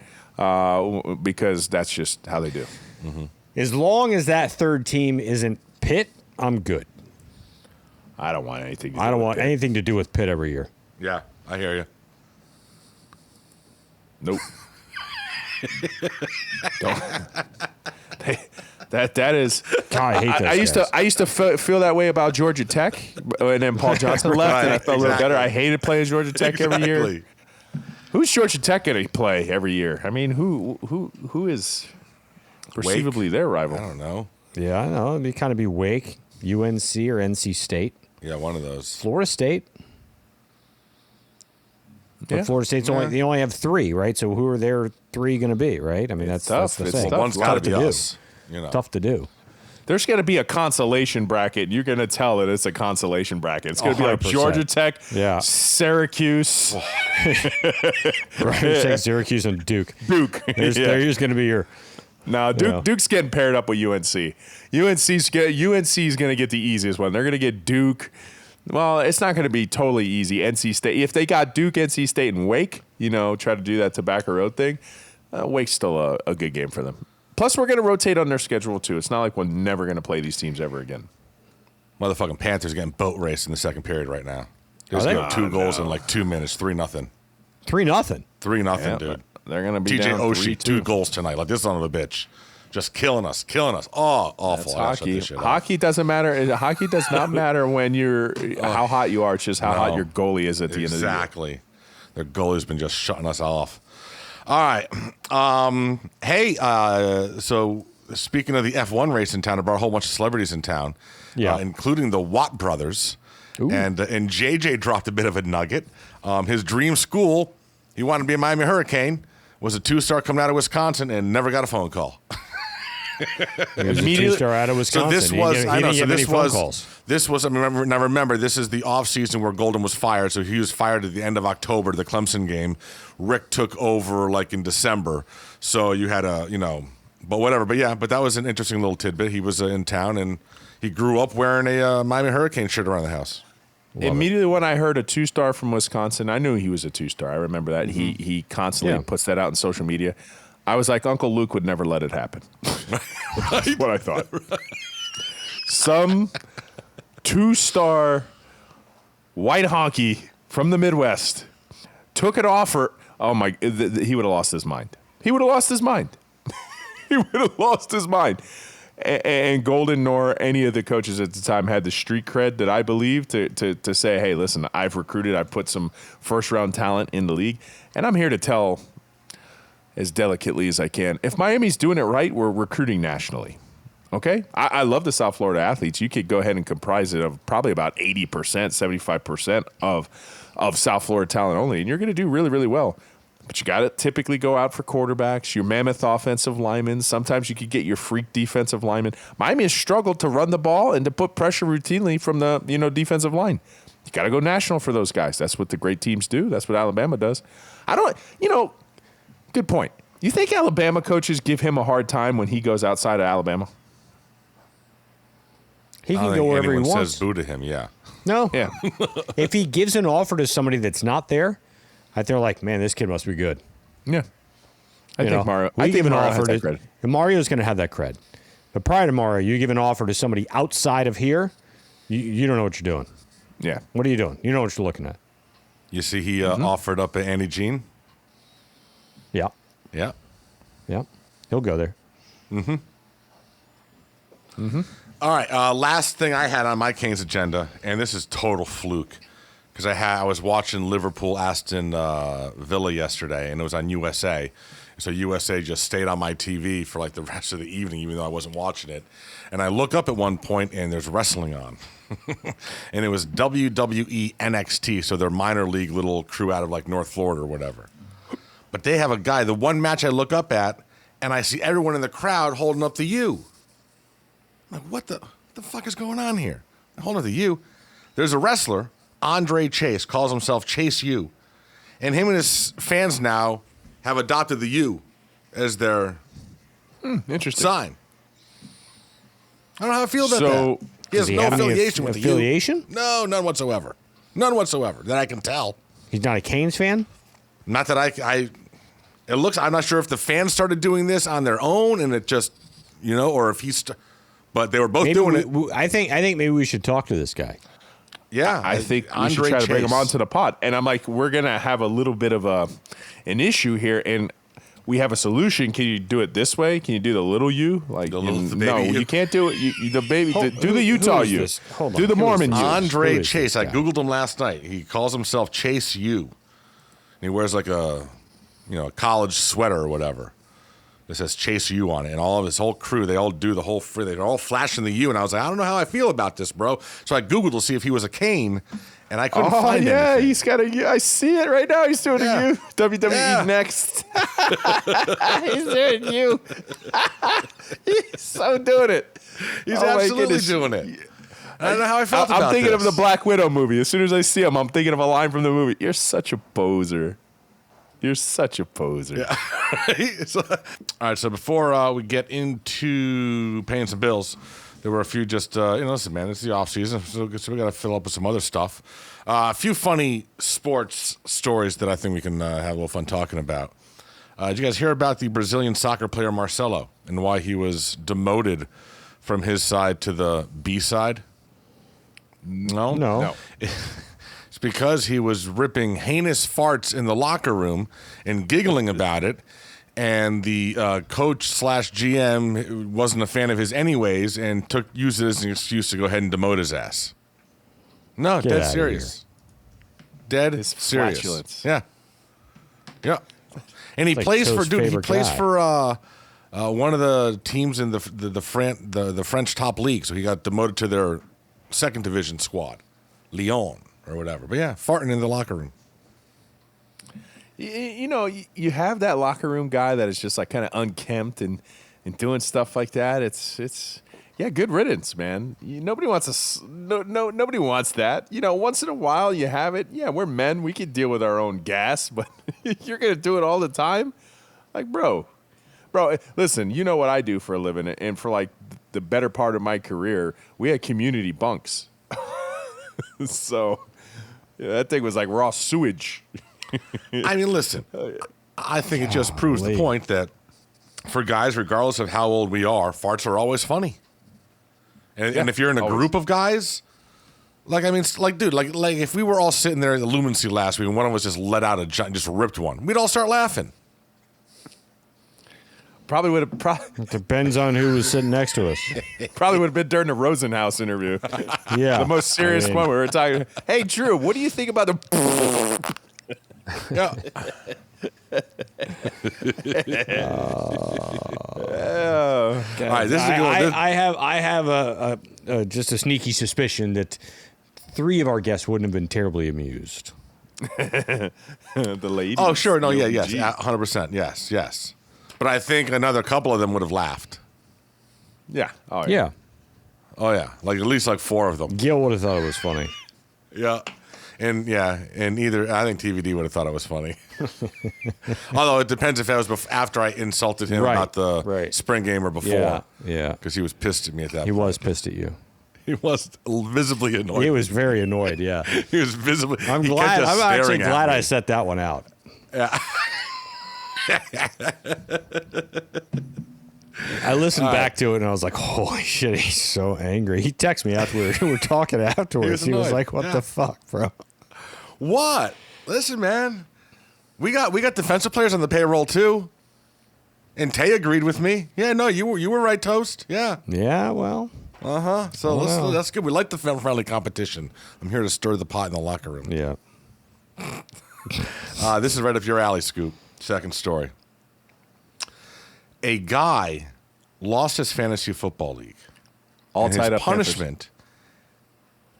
because that's just how they do. Mm-hmm. As long as that third team isn't Pitt, I'm good. I don't want anything to do I don't with want Pitt. anything to do with Pitt every year. Yeah, I hear you. Nope. That is. God, I hate those I used to feel that way about Georgia Tech, and then Paul Johnson left, and I felt a little better. I hated playing Georgia Tech every year. Who's Georgia Tech going to play every year? I mean, who is perceivably their rival? I don't know. Yeah, I know. It'd kind of be Wake, UNC, or NC State. Yeah, one of those. Florida State. But Yeah. Florida State's they only have three, right? So who are their three going to be, right? I mean, that's tough. the It's thing. tough. One's got to be to do. us. You know. Tough to do. There's going to be a consolation bracket. You're going to tell that it's a consolation bracket. It's going to be like 100%. Georgia Tech, Yeah. Syracuse, Right? Take Syracuse and Duke. Duke. There's going to be your. No, Duke's getting paired up with UNC. UNC's going to get the easiest one. They're going to get Duke. Well, it's not going to be totally easy. NC State. If they got Duke, NC State, and Wake, try to do that Tobacco Road thing, Wake's still a good game for them. Plus, we're going to rotate on their schedule, too. It's not like we're never going to play these teams ever again. Motherfucking Panthers getting boat raced in the second period right now. There's they? 2 goals in like 2 minutes, 3-0. 3-0. 3-0, Yeah, dude. They're going to be TJ down Oshie, 3-2. 2 goals tonight. Like this son of a bitch. Just killing us. Oh, awful. That's I gotta shut hockey. this shit off. Hockey doesn't matter. Hockey does not matter when you're how hot you are. It's just how hot your goalie is at the end of the year. Exactly. Their goalie's been just shutting us off. All right. Hey, so speaking of the F1 race in town, I brought a whole bunch of celebrities in town, including the Watt brothers. And JJ dropped a bit of a nugget. His dream school, he wanted to be a Miami Hurricane, was a 2-star coming out of Wisconsin and never got a phone call. He was a Immediately- two-star out of So Wisconsin. this was, he I know, didn't so get many this phone was, calls. this was, I mean, remember, this is the off season where Golden was fired. So he was fired at the end of October, the Clemson game. Rick took over like in December. So you had but whatever. But yeah, but that was an interesting little tidbit. He was in town and he grew up wearing a Miami Hurricane shirt around the house. Immediately when I heard a 2-star from Wisconsin, I knew he was a 2-star. I remember that. He constantly puts that out on social media. I was like, Uncle Luke would never let it happen. That's what I thought. Some 2-star white honky from the Midwest took an offer. Oh, my. He would have lost his mind. He would have lost his mind. He would have lost his mind. And Golden nor any of the coaches at the time had the street cred that I believe to say, hey, listen, I've recruited, I've put some first-round talent in the league, and I'm here to tell as delicately as I can, if Miami's doing it right, we're recruiting nationally. Okay? I love the South Florida athletes. You could go ahead and comprise it of probably about 80%, 75% of South Florida talent only, and you're going to do really, really well. But you got to typically go out for quarterbacks, your mammoth offensive linemen. Sometimes you could get your freak defensive linemen. Miami has struggled to run the ball and to put pressure routinely from the defensive line. You got to go national for those guys. That's what the great teams do. That's what Alabama does. Good point. You think Alabama coaches give him a hard time when he goes outside of Alabama? He I can don't go think wherever he anyone wants. says boo to him, yeah. No. Yeah. If he gives an offer to somebody that's not there, they're like, man, this kid must be good. Yeah. I think Mario has that credit. Mario's going to have that cred. But prior to Mario, you give an offer to somebody outside of here, you don't know what you're doing. Yeah. What are you doing? You know what you're looking at. You see he offered up Andy Jean? Yeah. Yeah. Yeah. He'll go there. All right, last thing I had on my Canes agenda, and this is total fluke, because I was watching Liverpool Aston Villa yesterday, and it was on USA. So USA just stayed on my TV for like the rest of the evening, even though I wasn't watching it. And I look up at one point, and there's wrestling on. And it was WWE NXT, so their minor league little crew out of like North Florida or whatever. But they have a guy, the one match I look up at, and I see everyone in the crowd holding up the U. I'm like, what the fuck is going on here? Holding up the U. There's a wrestler, Andre Chase, calls himself Chase U. And him and his fans now have adopted the U as their Interesting. sign. I don't know how I feel about So, that. He has Does he no have any affiliation with the U. affiliation? No, none whatsoever. None whatsoever that I can tell. He's not a Canes fan? Not that it looks, I'm not sure if the fans started doing this on their own and it just, or if he's, but they were both doing it. I think maybe we should talk to this guy. Yeah. I think we should Andre try to bring Chase. him onto the pod. And I'm like, we're going to have a little bit of an issue here, and we have a solution. Can you do it this way? Can you do the little U? Like, The no, baby U? you can't do it. The baby, do the Utah who is U. this? Hold on. Do the Who is Mormon this? U. Andre Who is Chase. this I guy? Googled him last night. He calls himself Chase U. And he wears like a college sweater or whatever. It says Chase U on it. And all of his whole crew, they all do the whole free. They're all flashing the U. And I was like, I don't know how I feel about this, bro. So I Googled to see if he was a Cane. And I couldn't find anything. he's got a U. I see it right now. He's doing Yeah. a U. WWE Yeah. next. He's doing U. He's so doing it. He's Oh, my absolutely goodness. doing it. I don't know how I felt about I'm thinking this. of the Black Widow movie. As soon as I see him, I'm thinking of a line from the movie. You're such a poser. You're such a poser. All right, so before we get into paying some bills, there were a few just, listen, man, it's the off season, so we got to fill up with some other stuff. A few funny sports stories that I think we can have a little fun talking about. Did you guys hear about the Brazilian soccer player Marcelo and why he was demoted from his side to the B side? No? No. It's because he was ripping heinous farts in the locker room and giggling about it. And the coach / GM wasn't a fan of his anyways and used it as an excuse to go ahead and demote his ass. No, Get dead outta serious. Dead His serious. flatulence. Yeah. Yeah. And he Like plays for Toad's he favorite plays guy. for one of the teams in the French top league. So he got demoted to their second division squad, Lyon or whatever. But yeah, farting in the locker room. You have that locker room guy that is just like kind of unkempt and and doing stuff like that. It's yeah, good riddance, man. Nobody wants nobody wants that. Once in a while you have it. Yeah, we're men. We can deal with our own gas, but you're gonna do it all the time, like, bro. Listen, you know what I do for a living, and for like the better part of my career, we had community bunks. So that thing was like raw sewage. I mean, listen, I think it just proves the point that for guys, regardless of how old we are, farts are always funny. And if you're in a group of guys, dude, if we were all sitting there at the Lumency last week and one of us just let out just ripped one, we'd all start laughing. Probably would have. It depends on who was sitting next to us. Probably would have been during the Rosenhaus interview. Yeah. The most serious one we were talking. Hey, Drew, what do you think about the? Yeah. All right, this is a good one. I have a just a sneaky suspicion that 3 of our guests wouldn't have been terribly amused. The lady. Oh, sure. No, yeah, yes. 100%. Yes. But I think another couple of them would have laughed. Yeah. Oh, Yeah. Oh, yeah. Like at least 4 of them. Gil would have thought it was funny. Yeah. And I think TVD would have thought it was funny. Although it depends if that was after I insulted him about the spring game or before. Yeah. Because he was pissed at me at that He point. was pissed at you. He was visibly annoyed. He was very annoyed, yeah. He was visibly. I'm he kept glad. just I'm actually staring at glad me. I set that one out. Yeah. I listened back to it and I was like, holy shit, he's so angry. He texted me after we were talking afterwards. He was annoyed. like, what the fuck, bro? What? Listen, man. We got defensive players on the payroll too. And Tay agreed with me. Yeah, no, you were right, Toast. Yeah. Yeah, well. So that's good. We like the friendly competition. I'm here to stir the pot in the locker room. Yeah. This is right up your alley, Scoop. Second story. A guy lost his fantasy football league. all And tied his up. punishment.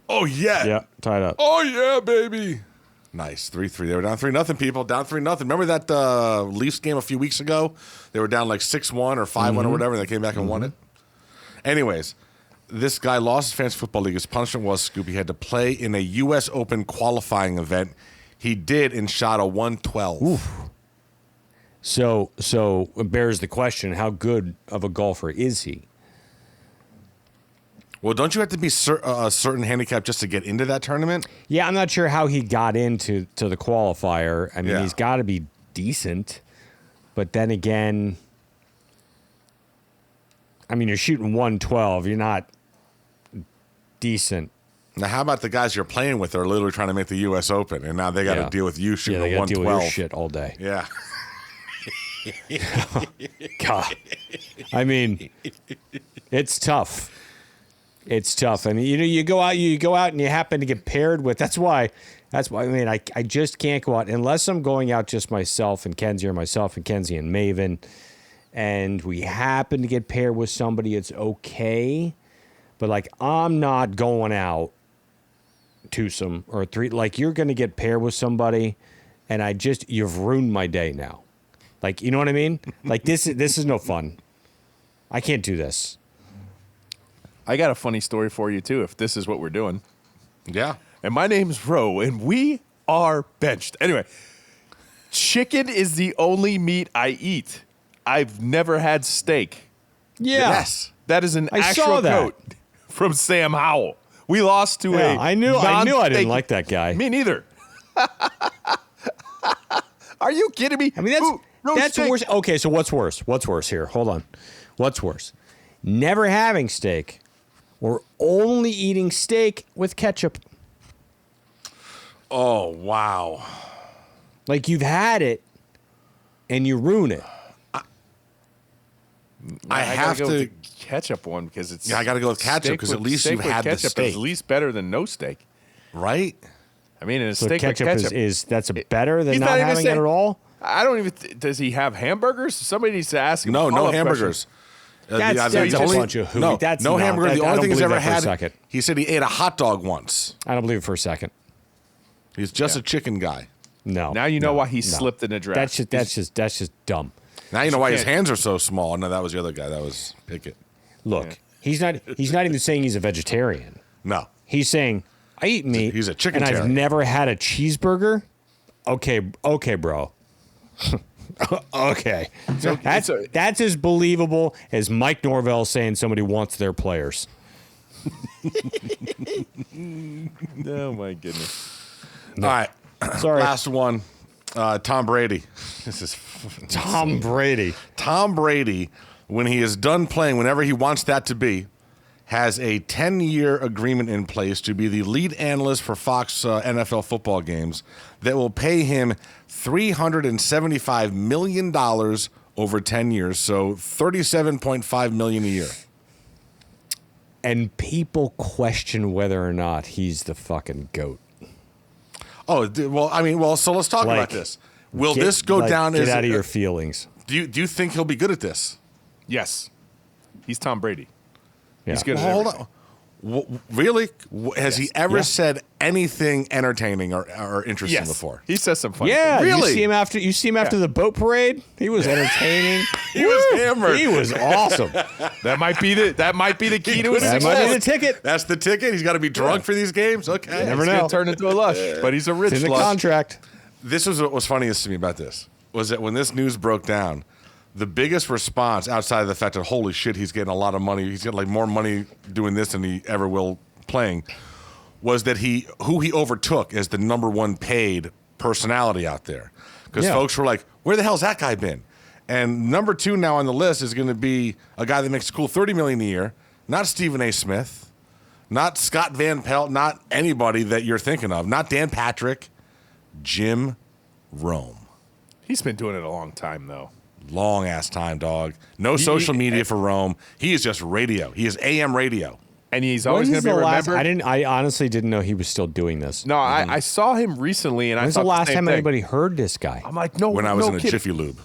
Oh yeah. Yeah, tied up. Oh yeah, baby. Nice. 3-3. They were down 3-0, people. Down 3-0. Remember that Leafs game a few weeks ago? They were down 6-1 or 5-1 or whatever, and they came back and won it. Anyways, this guy lost his fantasy football league. His punishment was, Scoop, he had to play in a U.S. Open qualifying event. He did and shot a 112. Oof. So it bears the question, how good of a golfer is he? Well, don't you have to be a certain handicap just to get into that tournament? Yeah, I'm not sure how he got into the qualifier. I mean, Yeah. he's got to be decent. But then again, I mean, you're shooting 112. You're not decent. Now, how about the guys you're playing with are literally trying to make the U.S. Open, and now they got to Yeah. deal with you shooting Yeah, they a got to deal 112. with your shit all day. Yeah. God. I mean, it's tough. It's tough. I mean, you go out and you happen to get paired with. That's why. I mean, I just can't go out unless I'm going out just myself and Kenzie, or myself and Kenzie and Maven, and we happen to get paired with somebody. It's okay, but I'm not going out twosome or three. You're going to get paired with somebody, and you've ruined my day now. You know what I mean? This is no fun. I can't do this. I got a funny story for you too, if this is what we're doing. Yeah. And my name's Ro, and we are benched. Anyway, chicken is the only meat I eat. I've never had steak. Yeah. Yes. That is an I actual saw that. quote from Sam Howell. We lost to Yeah, I knew I didn't non-steak- like that guy. Me neither. Are you kidding me? I mean, that's steak. worse. Okay, so what's worse? What's worse here? Hold on. What's worse? Never having steak or only eating steak with ketchup? Oh, wow. You've had it and you ruin it. I have gotta go to. with the ketchup one because it's. Yeah, I gotta go with ketchup steak 'cause at with- least steak you've with had the ketchup steak. Is at least better than no steak. Right? I mean, and a So steak ketchup, with ketchup is that's better than He's not not even having it saying- at all? I don't even. Does he have hamburgers? Somebody needs to ask him. No Follow-up hamburgers. That's a bunch of hooey. No, That's no not- hamburger. that- The I only don't thing he's believe ever that for a had. second. He said he ate a hot dog once. I don't believe it for a second. He's just a chicken guy. No. Now you know no, why he no. slipped in the draft. That's just dumb. Now you know why his hands are so small. No, that was the other guy. That was Pickett. Look, he's not even saying he's a vegetarian. No. He's saying, I eat meat. He's a chicken and I've terrier. never had a cheeseburger. Okay, bro. Okay. That's as believable as Mike Norvell saying somebody wants their players. Oh, my goodness. All right. Sorry. Last one. Tom Brady. This is Tom Brady. Tom Brady, when he is done playing, whenever he wants that to be, has a 10-year agreement in place to be the lead analyst for Fox NFL football games that will pay him $375 million over 10 years, so $37.5 million a year. And people question whether or not he's the fucking GOAT. Oh, well, so let's talk about this. Will this go down Get as... out of your feelings. Do you think he'll be good at this? Yes. He's Tom Brady. Yeah. He's good at Hold everything. on. Really? Has he ever Yeah. said anything entertaining or interesting Yes. before? He says some funny Yeah, things. Really? You see him after the boat parade? He was entertaining. He was hammered. He was awesome. That might be the key to his That success. might be the ticket. That's the ticket. He's got to be drunk for these games. Okay. Never He's know. gonna turn into a lush, but he's a rich It's in the lush. contract. This was what was funniest to me about this was that when this news broke down, the biggest response outside of the fact that holy shit, he's getting a lot of money. He's getting like more money doing this than he ever will playing. Was that who he overtook as the number one paid personality out there? Because Yeah. folks were like, "Where the hell's that guy been?" And number 2 now on the list is going to be a guy that makes a cool $30 million a year. Not Stephen A. Smith, not Scott Van Pelt, not anybody that you're thinking of, not Dan Patrick, Jim Rome. He's been doing it a long time, though. Long ass time, dog. No social media for Rome. He is just radio. He is AM radio. And he's always going When's to be the last? remembered. I honestly didn't know he was still doing this. No, I saw him recently, and I When's thought the last same time thing. anybody heard this guy? I'm like, no, When I was no in a kidding. Jiffy Lube.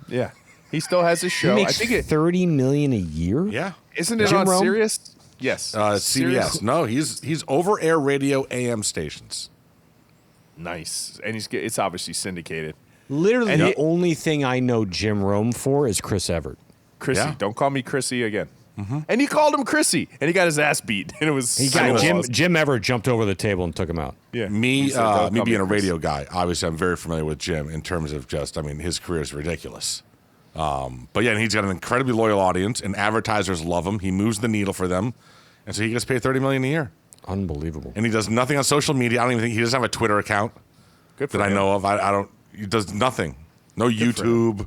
Yeah, he still has his He show. I makes think it $30 million a year. Yeah. isn't it Jim on Rome? Sirius? Yes, CBS. No, he's over air radio AM stations. Nice, and it's obviously syndicated. Literally, And the he- only thing I know Jim Rome for is Chris Everett. Chrissy, Yeah. don't call me Chrissy again. And he called him Chrissy, and he got his ass beat, and it was He so got awesome. Jim Everett jumped over the table and took him out. Yeah, Me He said, "Don't call me being a Chris." radio guy, obviously I'm very familiar with Jim in terms of his career is ridiculous. But yeah, and he's got an incredibly loyal audience, and advertisers love him. He moves the needle for them, and so he gets paid $30 million a year. Unbelievable. And he does nothing on social media. I don't even think he doesn't have a Twitter account Good for that I him. know of. I don't. He does nothing. No for him. YouTube.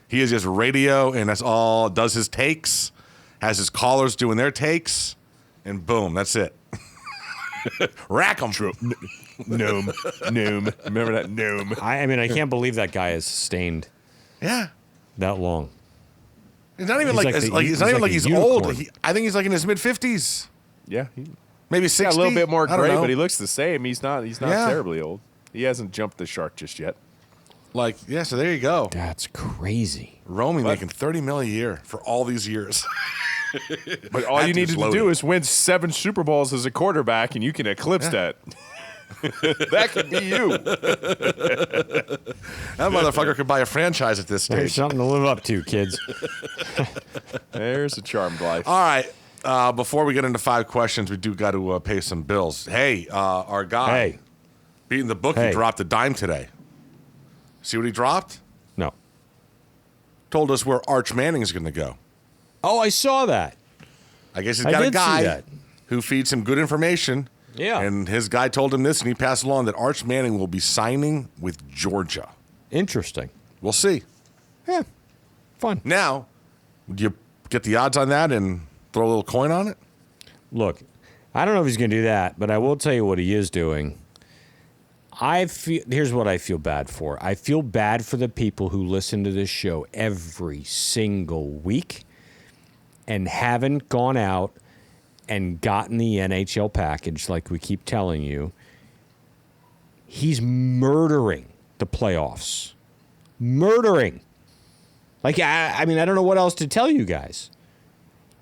He is just radio, and that's all. Does his takes, has his callers doing their takes, and boom, that's it. Rack 'em. Noom. Remember that Noom? I mean, I can't believe that guy has sustained Yeah. that long. It's not even He's like, like the- like he's not he's even like like a he's unicorn. old. I think he's like in his mid-50s, Yeah, maybe 60. got a little bit more I don't gray, know. but he looks the same. He's not Yeah. terribly old. He hasn't jumped the shark just yet. Like, yeah. So there you go. That's crazy. Romy making $30 million a year for all these years. But all That you dude's needed to loaded. do is win 7 Super Bowls as a quarterback, and you can eclipse that. That could be you. That motherfucker could buy a franchise at this There's stage. something to live up to, kids. There's a charmed life. All right. Before we get into 5 questions, we do got to pay some bills. Hey, our guy Hey, beating the book, Hey. he dropped a dime today. See what he dropped? no. Told us where Arch Manning is going to go. Oh, I saw that. I guess he's I got a did see guy that. who feeds him good information. Yeah. And his guy told him this, and he passed along that Arch Manning will be signing with Georgia. Interesting. We'll see. Yeah, fun. Now, do you get the odds on that and throw a little coin on it? Look, I don't know if he's going to do that, but I will tell you what he is doing. Here's what I feel bad for. I feel bad for the people who listen to this show every single week and haven't gone out and gotten the NHL package like we keep telling you. He's murdering the playoffs. Murdering. Like, I mean, I don't know what else to tell you guys.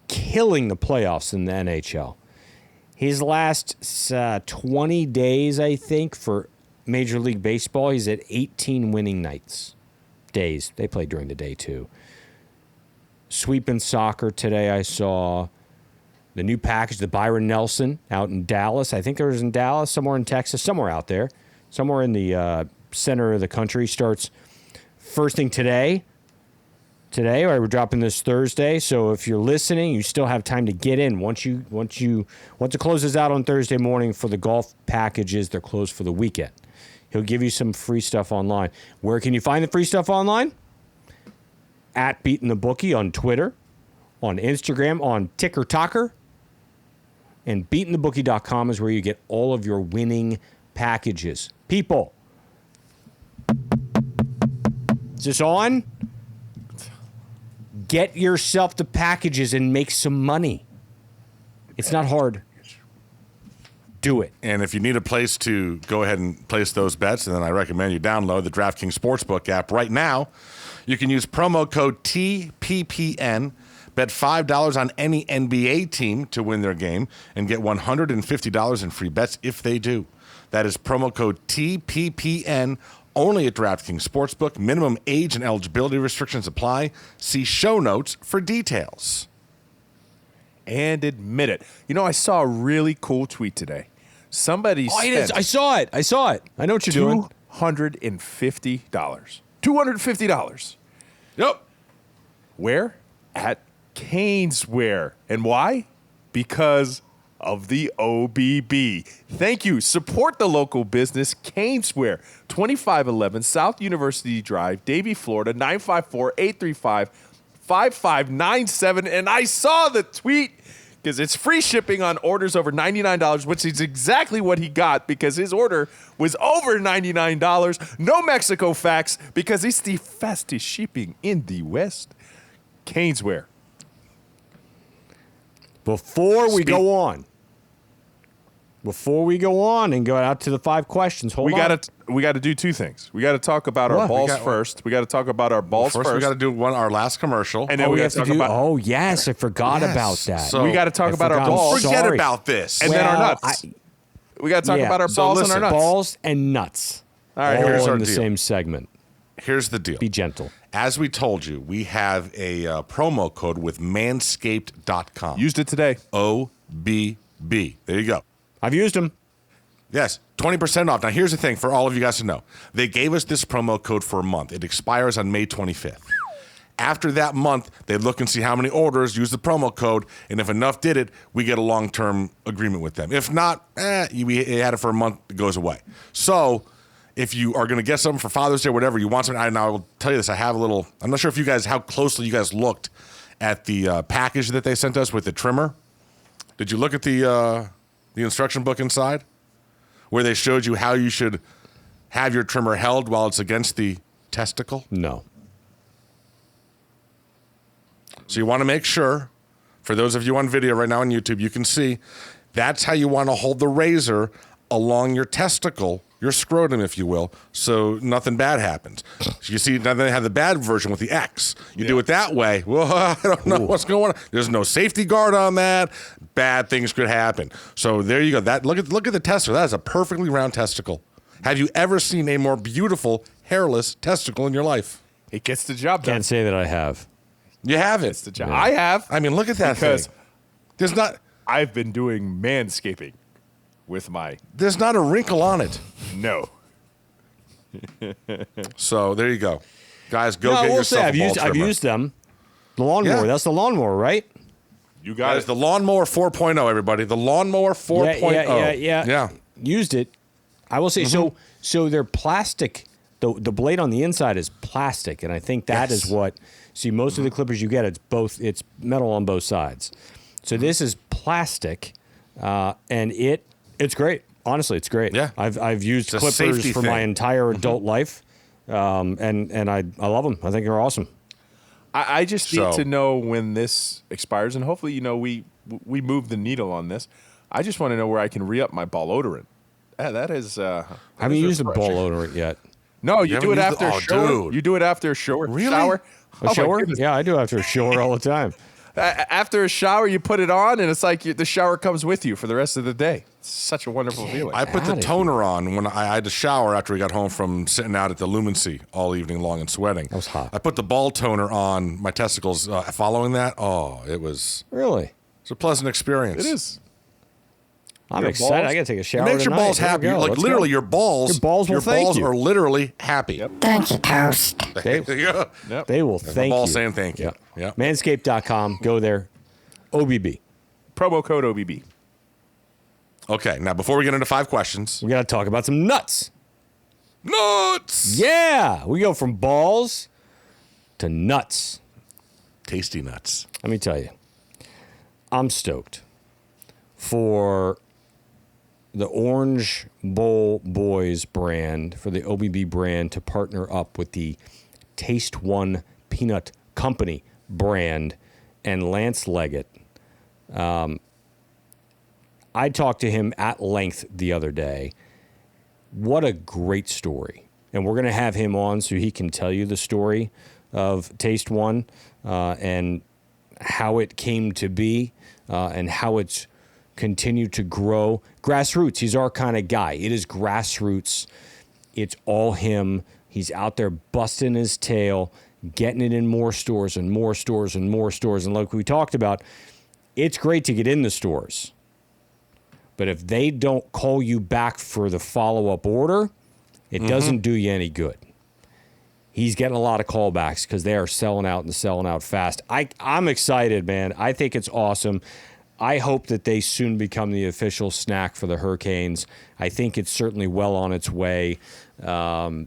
Killing the playoffs in the NHL. His last 20 days, I think, for Major League Baseball, he's at 18 winning days. They play during the day, too. Sweeping Soccer today, I saw the new package, the Byron Nelson out in Dallas. I think it was in Dallas, somewhere in Texas, somewhere out there, somewhere in the center of the country. Starts first thing today. Today, right, we're dropping this Thursday. So if you're listening, you still have time to get in. Once it closes out on Thursday morning for the golf packages, they're closed for the weekend. He'll give you some free stuff online. Where can you find the free stuff online? At Beatin' the Bookie on Twitter, on Instagram, on TikTok, and beatinthebookie.com is where you get all of your winning packages. People, is this on? Get yourself the packages and make some money. It's not hard. Do it. And if you need a place to go ahead and place those bets, then I recommend you download the DraftKings Sportsbook app right now. You can use promo code TPPN, bet $5 on any NBA team to win their game, and get $150 in free bets if they do. That is promo code TPPN, only at DraftKings Sportsbook. Minimum age and eligibility restrictions apply. See show notes for details. And admit it. You know, I saw a really cool tweet today. Somebody spent I saw it. I know what you're doing. $250. $250. Yep. Where? At Caneswear. And why? Because of the OBB. Thank you. Support the local business, Caneswear, 2511 South University Drive, Davie, Florida, 954-835-5597. And I saw the tweet because it's free shipping on orders over $99, which is exactly what he got because his order was over $99. No Mexico facts because it's the fastest shipping in the West. Caneswear. Before we go on and go out to the 5 questions, we got to do two things. We got to talk about our balls first. We got to talk about our balls first. We got to do our last commercial. And then we have to talk about. Oh yes, I forgot about that. So we got to talk about our balls. Forget about this. And then our nuts. We got to talk about our balls and our nuts. Balls and nuts. All right, here's all our in the deal. same segment. Here's the deal. Be gentle. As we told you, we have a promo code with manscaped.com. Used it today. OBB. There you go. I've used them. Yes, 20% off. Now, here's the thing for all of you guys to know. They gave us this promo code for a month. It expires on May 25th. After that month, they look and see how many orders use the promo code, and if enough did it, we get a long-term agreement with them. If not, we had it for a month, it goes away. So if you are going to get something for Father's Day or whatever, you want something, and I will tell you this, I have a little, I'm not sure if you guys, how closely you guys looked at the package that they sent us with the trimmer. Did you look at the instruction book inside where they showed you how you should have your trimmer held while it's against the testicle? No. So you want to make sure, for those of you on video right now on YouTube, you can see that's how you want to hold the razor along your testicle, your scrotum, if you will, so nothing bad happens. So you see, now they have the bad version with the X. You do it that way. Well, I don't know what's going on. There's no safety guard on that. Bad things could happen. So there you go. That look at the testicle. That is a perfectly round testicle. Have you ever seen a more beautiful hairless testicle in your life? It gets the job done. Can't say that I have. You haven't. It's the job. I have. I mean, look at that because thing. There's not. I've been doing manscaping with my. There's not a wrinkle on it. No. So there you go, guys. Go get I will yourself say, a ball I've trimmer. used them. The lawnmower. Yeah. That's the lawnmower, right? You got That it. is the Lawnmower 4.0, everybody. The Lawnmower 4.0. Yeah. Used it. I will say so they're plastic. The blade on the inside is plastic, and I think that is what. See, most of the clippers you get, it's metal on both sides. So this is plastic, and it's great. Honestly, it's great. Yeah. I've used It's a clippers safety for thing. my entire adult life, and I love them. I think they're awesome. I just need So- to know when this expires, and hopefully, we move the needle on this. I just want to know where I can re-up my ball odorant. That is. I haven't used a ball odorant yet. No, you do it haven't used after a shower. dude. You do it after a shower. Really? Shower. A Oh, my shower? goodness. Yeah, I do after a shower all the time. After a shower, you put it on, and it's like the shower comes with you for the rest of the day. It's such a wonderful feeling. I put the toner on when I had to shower after we got home from sitting out at the Lumency all evening long and sweating. That was hot. I put the ball toner on my testicles following that. Oh, it was Really? a pleasant experience. It is. I'm Your excited. balls- I got to take a shower. It makes your tonight. balls There we happy. go. Like Let's literally, go. your balls. Your balls will thank you. are literally happy. Thank you, Toast. They, There you go. they will That's thank my you. balls saying thank you. Yep. Yep. Manscaped.com. Go there. OBB. Promo code OBB. Okay, now before we get into 5 questions, We got to talk about some nuts. nuts. Yeah. We go from balls to nuts. Tasty nuts. Let me tell you, I'm stoked for the Orange Bowl Boys brand, for the OBB brand to partner up with the Taste One Peanut Company brand and Lance Leggett. I talked to him at length the other day. What a great story. And we're going to have him on so he can tell you the story of Taste One and how it came to be and how it's continued to grow. Grassroots, he's our kind of guy. It is grassroots. It's all him. He's out there busting his tail, getting it in more stores and more stores and more stores. And like we talked about, it's great to get in the stores. But if they don't call you back for the follow-up order, it doesn't do you any good. He's getting a lot of callbacks because they are selling out and selling out fast. I'm excited, man. I think it's awesome. I hope that they soon become the official snack for the Hurricanes. I think it's certainly well on its way. And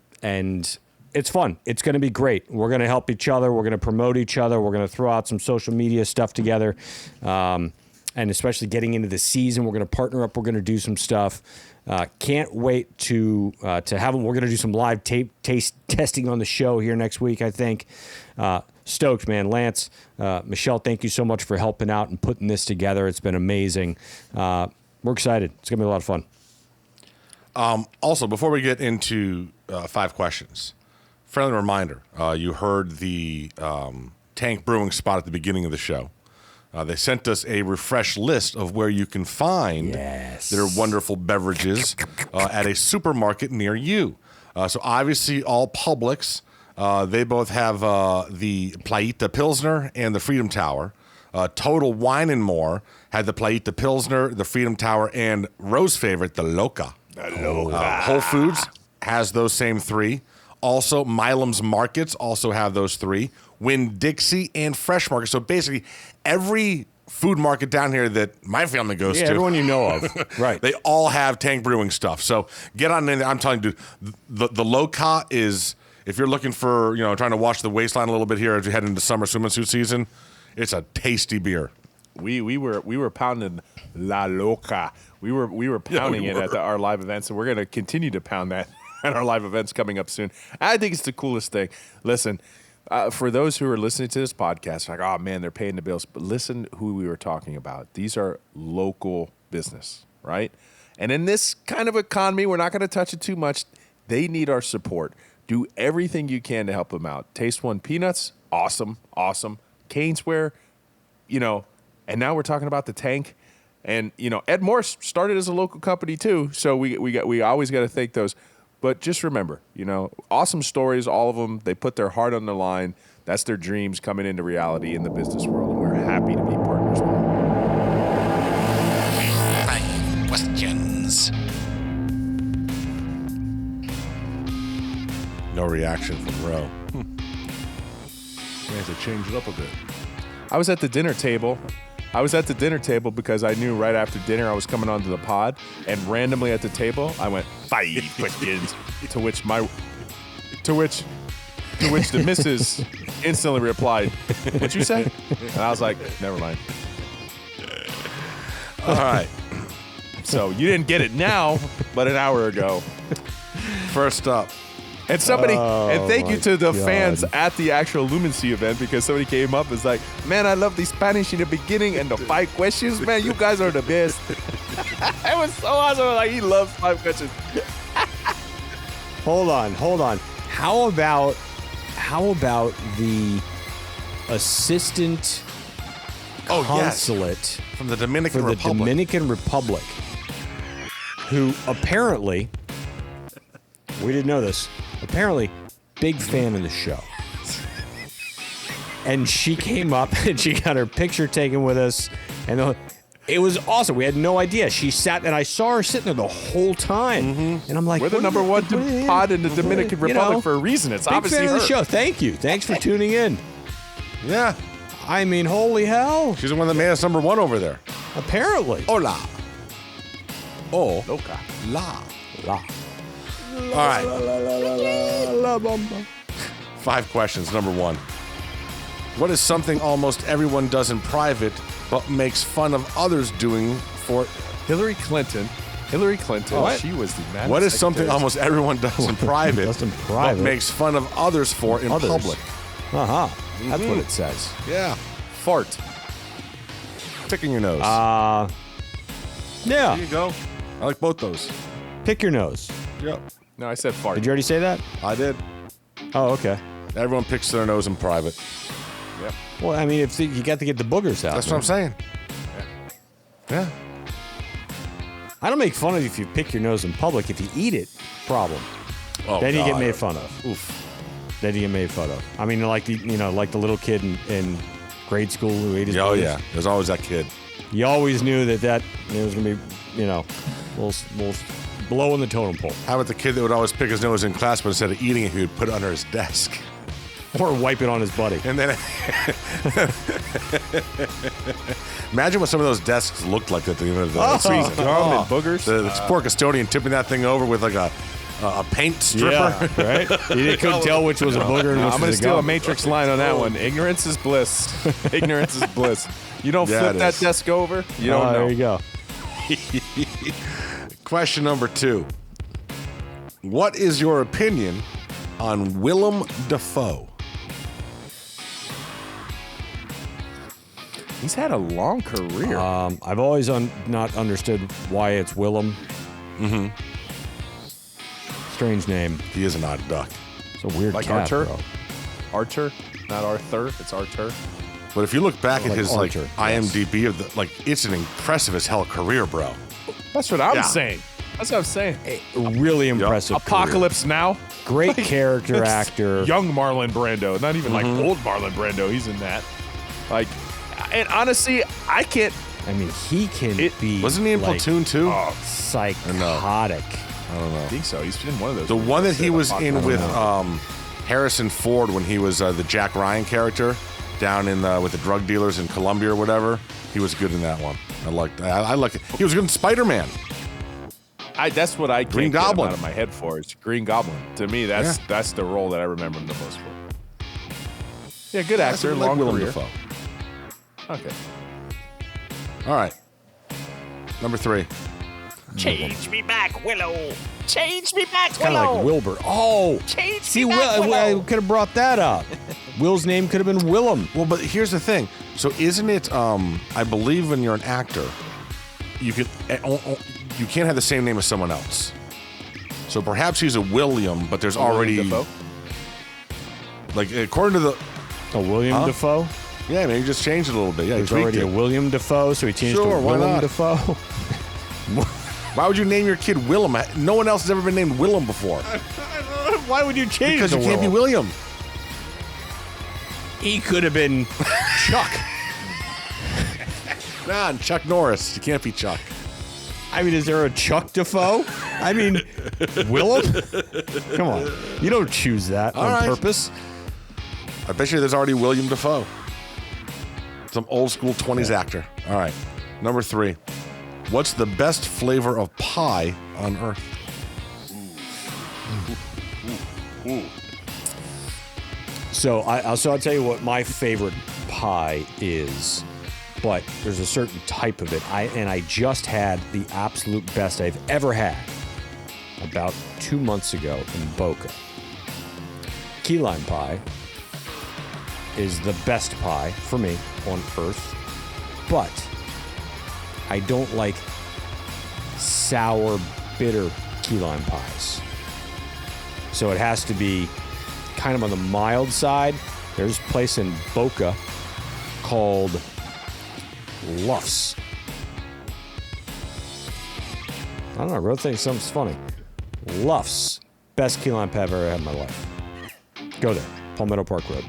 it's fun. It's going to be great. We're going to help each other. We're going to promote each other. We're going to throw out some social media stuff together. And especially getting into the season, we're going to partner up. We're going to do some stuff. Can't wait to have them. We're going to do some live taste testing on the show here next week, I think. Stoked, man. Lance, Michelle, thank you so much for helping out and putting this together. It's been amazing. We're excited. It's going to be a lot of fun. Also, before we get into 5 questions, friendly reminder, you heard the Tank Brewing spot at the beginning of the show. They sent us a refreshed list of where you can find their wonderful beverages at a supermarket near you. So obviously all Publix. They both have the Playita Pilsner and the Freedom Tower. Total Wine and More had the Playita Pilsner, the Freedom Tower, and Rose's favorite, the Loca. Whole Foods has those same 3. Also, Milam's Markets also have those 3. Winn-Dixie and Fresh Market. So basically, every food market down here that my family goes to. Everyone you know of. Right. They all have Tank Brewing stuff. So get on in there. I'm telling you, the Loca is, if you're looking for, trying to wash the waistline a little bit here as we head into summer swimming suit season, it's a tasty beer. We were pounding La Loca. We were pounding it at our live events, and we're going to continue to pound that at our live events coming up soon. I think it's the coolest thing. Listen, for those who are listening to this podcast, like, oh man, they're paying the bills. But listen who we were talking about. These are local business, right? And in this kind of economy, we're not going to touch it too much. They need our support. Do everything you can to help them out. Taste One Peanuts, awesome. Caneswear, and now we're talking about the Tank. And, Ed Morse started as a local company too. So we always got to thank those. But just remember, awesome stories, all of them. They put their heart on the line. That's their dreams coming into reality in the business world. And we're happy to be partners with them. 5 questions. No reaction from Roe. We have to change it up a bit. I was at the dinner table because I knew right after dinner I was coming onto the pod, and randomly at the table I went 5 questions, to which the missus instantly replied, "What'd you say?" And I was like, "Never mind." All right. So you didn't get it now, but an hour ago. First up. And thank you to the fans at the actual Lumency event, because somebody came up and was like, "Man, I love the Spanish in the beginning and the 5 questions. Man, you guys are the best." It was so awesome. Like, he loves 5 questions. Hold on. How about the assistant Oh, yes. consulate From the Dominican for the Republic. Dominican Republic, who apparently, we didn't know this, apparently big fan of the show. And she came up and she got her picture taken with us, and it was awesome. We had no idea. She sat, and I saw her sitting there the whole time. And I'm like, We're the what number one what- pod in the Dominican you Republic know, for a reason. It's big obviously fan her. of the show. Thank you. Thanks for tuning in. Yeah. I mean, holy hell. She's the one that made us number one over there. Apparently. Hola. Oh. Loca. La. La. All right. 5 questions. Number 1. What is something almost everyone does in private but makes fun of others doing for... Hillary Clinton. What? She was the man. What is something almost everyone does in private, Does in but private. makes fun of others for in Others. public? Uh-huh. That's what it says. Yeah. fart? Picking your nose. Yeah. There you go. I like both those. Pick your nose. Yep. No, I said fart. Did you already say that? I did. Oh, okay. Everyone picks their nose in private. Yep. Well, I mean, if you got to get the boogers out. That's what I'm saying. Yeah. I don't make fun of you if you pick your nose in public. If you eat it, problem. Oh, Then you get God. made fun of. Oof. Then you get made fun of. I mean, like the little kid in grade school who ate his Oh, boogers. yeah. There's always that kid. You always knew that it was going to be, a little below in the totem pole. How about the kid that would always pick his nose in class, but instead of eating it, he would put it under his desk? Or wipe it on his buddy. And then imagine what some of those desks looked like at the end of the season. Gum and boogers. The poor custodian tipping that thing over with like a paint stripper. Yeah, right? You couldn't tell which was a booger and No, which I'm going was to steal a gum. Matrix line on that one. Ignorance is bliss. Ignorance is bliss. You don't Yeah, flip it that is. desk over, you don't know. There you go. Question number 2. What is your opinion on Willem Dafoe? He's had a long career. I've always not understood why it's Willem. Mm-hmm. Strange name. He is an odd duck. It's a weird Like cat, Archer? bro. Archer, not Arthur. It's Archer. But if you look back at Like his Archer, IMDb of it's an impressive as hell career, bro. That's what I'm Yeah. saying. That's what I'm saying. Really impressive. Apocalypse Now. Great character It's actor. Young Marlon Brando. Not even like old Marlon Brando. He's in that. Like, and honestly, I can't. I mean, he can be. Wasn't he in like, Platoon too? psychotic. I think so. He's in one of those. The movies one that said he was in Apocalypse. with Harrison Ford when he was the Jack Ryan character down in with the drug dealers in Colombia or whatever. He was good in that one. I liked it. He was good in Spider-Man. That's what I can't Green get him Goblin. out of my head for. Is Green Goblin. To me, that's the role that I remember him the most for. Yeah, good That's actor, like long Willem career. Dafoe. Okay. All right. Number 3. Change me back, Willow. Change me back, Kind of like Wilbur. Oh, Change see, me back, I Willow. could have brought that up. Will's name could have been Willem. Well, but here's the thing. So isn't it? I believe when you're an actor, you can't have the same name as someone else. So perhaps he's a William, but there's already Dafoe? like according to the William Dafoe. yeah, maybe just change it a little bit. Yeah, he There's tweaked already it. a William Dafoe, so he changed Sure, to why Willem not? Dafoe. Why would you name your kid Willem? No one else has ever been named Willem before. Why would you change Because it you to can't be Willem? William. He could have been Chuck. Nah, and Chuck Norris. You can't be Chuck. I mean, is there a Chuck Dafoe? I mean, Willem? Come on. You don't choose that All on right. purpose. I bet you there's already William Dafoe. Some old school 20s actor. All right. Number 3. What's the best flavor of pie on earth? So I'll tell you what my favorite pie is, but there's a certain type of it. I just had the absolute best I've ever had about 2 months ago in Boca. Key lime pie is the best pie for me on earth, but I don't like sour, bitter key lime pies. So it has to be kind of on the mild side. There's a place in Boca called Luffs. I don't know. I really think something's funny. Luffs. Best key lime pie I've ever had in my life. Go there. Palmetto Park Road.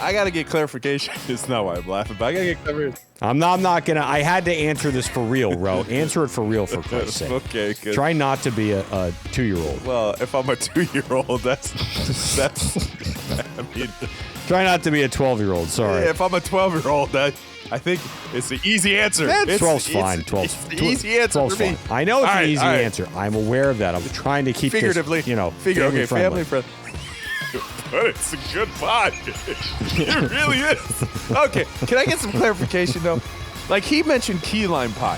I got to get clarification. It's not why I'm laughing, but I got to get clarification. I'm not going to. I had to answer this for real, Ro. Answer it for real, for Christ's sake. Okay, good. Try not to be a 2-year-old. Well, if I'm a 2-year-old, that's I mean, Try not to be a 12-year-old. Sorry. if I'm a 12-year-old, I think it's the easy answer. 12's fine. 12's It's the easy answer 12's for me. fine. I know it's All an right, easy all right. answer. I'm aware of that. I'm trying to keep Figuratively, this, family friendly. friendly. But it's a good pie. It really is. Okay, can I get some clarification though? Like he mentioned key lime pie.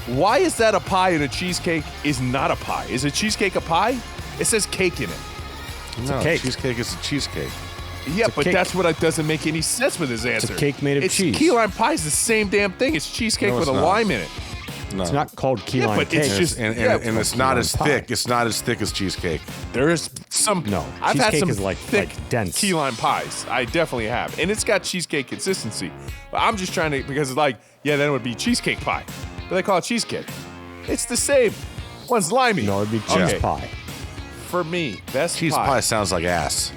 Why is that a pie and a cheesecake is not a pie? Is a cheesecake a pie? It says cake in it. No, cake. cheesecake is a cheesecake. Yeah, a but cake. that's what doesn't make any sense with his answer. a cake made of cheese. Key lime pie is the same damn thing. It's cheesecake No, with it's a not. lime in it. No. It's not called key Yeah, lime but cake. it's just- and Yeah, it's key not lime as pie. thick. It's not as thick as cheesecake. There is some. No, I've had cheesecake some is like thick, dense. key lime pies. I definitely have, and it's got cheesecake consistency. But I'm just trying to because it's like, yeah, then it would be cheesecake pie, but they call it cheesecake. It's the same. One's limey. No, it'd be cheese Okay. pie. For me, best Cheese pie sounds like ass.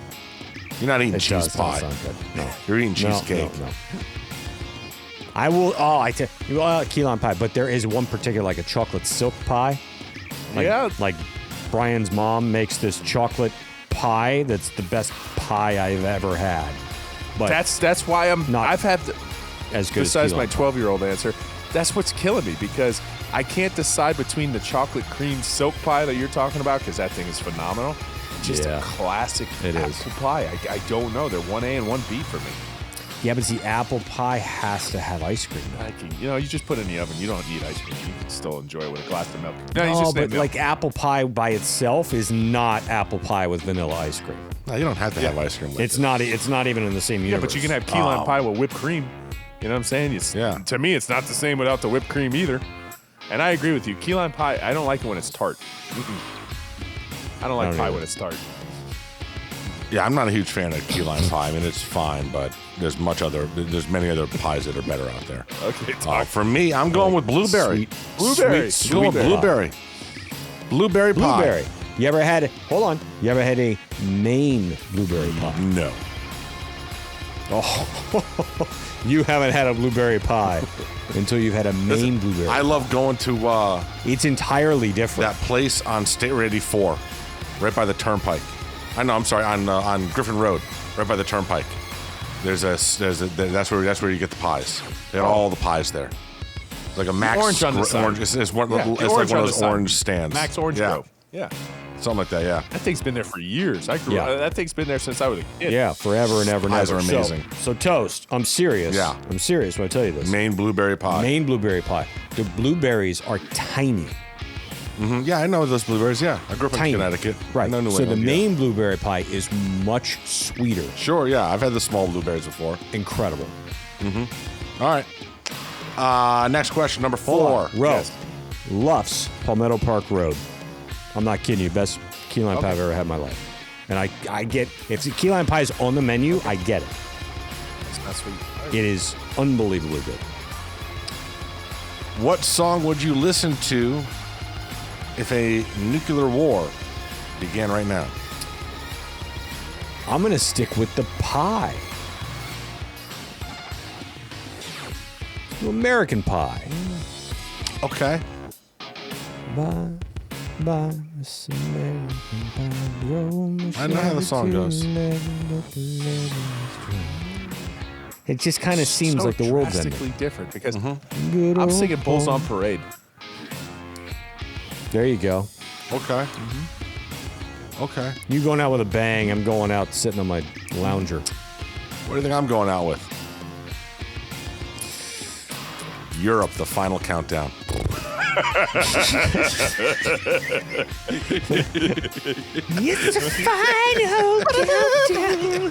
You're not eating It cheese does pie. sound good. No. You're eating No, cheesecake. No. I will. Oh, I tell you, key lime pie. But there is one particular, like a chocolate silk pie. Like, Yeah. Like Brian's mom makes this chocolate pie that's the best pie I've ever had. But That's why I'm. Not I've had. as good Besides as key my lime pie. 12-year-old answer, that's what's killing me because I can't decide between the chocolate cream silk pie that you're talking about because that thing is phenomenal. Just Yeah. a classic It apple is. pie. I don't know. They're 1A and 1B for me. Yeah, but see, apple pie has to have ice cream. Though. You just put it in the oven. You don't need ice cream. You can still enjoy it with a glass of milk. No, you No, just need but milk. like apple pie by itself is not apple pie with vanilla ice cream. No, you don't have to have ice cream with It's it. not. It's not even in the same yeah, universe. but you can have key lime pie with whipped cream. You know what I'm saying? Yeah. To me, it's not the same without the whipped cream either. And I agree with you. Key lime pie, I don't like it when it's tart. I don't like don't pie either. when it's tart. Yeah, I'm not a huge fan of key lime pie. I mean, it's fine, but there's many other pies that are better out there. Okay, talk. For me, I'm going with blueberry. Blueberry. I'm going with blueberry. Blueberry pie. Blueberry. You ever had? Hold on. You ever had a Maine blueberry pie? No. You haven't had a blueberry pie until you've had a Maine blueberry. I love going to It's entirely different. that place on State Road 84, right by the Turnpike. I'm sorry, on Griffin Road, right by the Turnpike. That's where you get the pies. They got all the pies there. Like a Max orange on the side. Orange. It's Yeah, like the one orange of on the those side. orange stands. Max Orange yeah. Grove. Yeah. Something like that. Yeah. That thing's been there for years. Yeah. That thing's been there since I was a kid. Yeah, forever and ever and Pies ever. are amazing. So Toast, I'm serious. Yeah. I'm serious when I tell you this. Maine blueberry pie. Maine blueberry pie. The blueberries are tiny. Yeah, I know those blueberries. Yeah, I grew up Tiny. in Connecticut. Right. I know New So the England, yeah. Maine blueberry pie is much sweeter. Sure. Yeah, I've had the small blueberries before. Incredible. All right. Next question, number 4. Row. Yes. Luffs, Palmetto Park Road. I'm not kidding you. Best key lime pie I've ever had in my life. And I get, if the key lime pie is on the menu, I get it. That's sweet. It is unbelievably good. What song would you listen to if a nuclear war began right now? I'm going to stick with the pie. American Pie. Okay. Bye, bye, Miss American Pie. Roll me I know how the song goes. It just kind of seems so like the world's drastically ending. different because Good I'm old singing Bulls boy. on Parade. There you go. Okay. Okay. You going out with a bang. I'm going out sitting on my lounger. What do you think I'm going out with? Europe, the final countdown. It's a final countdown.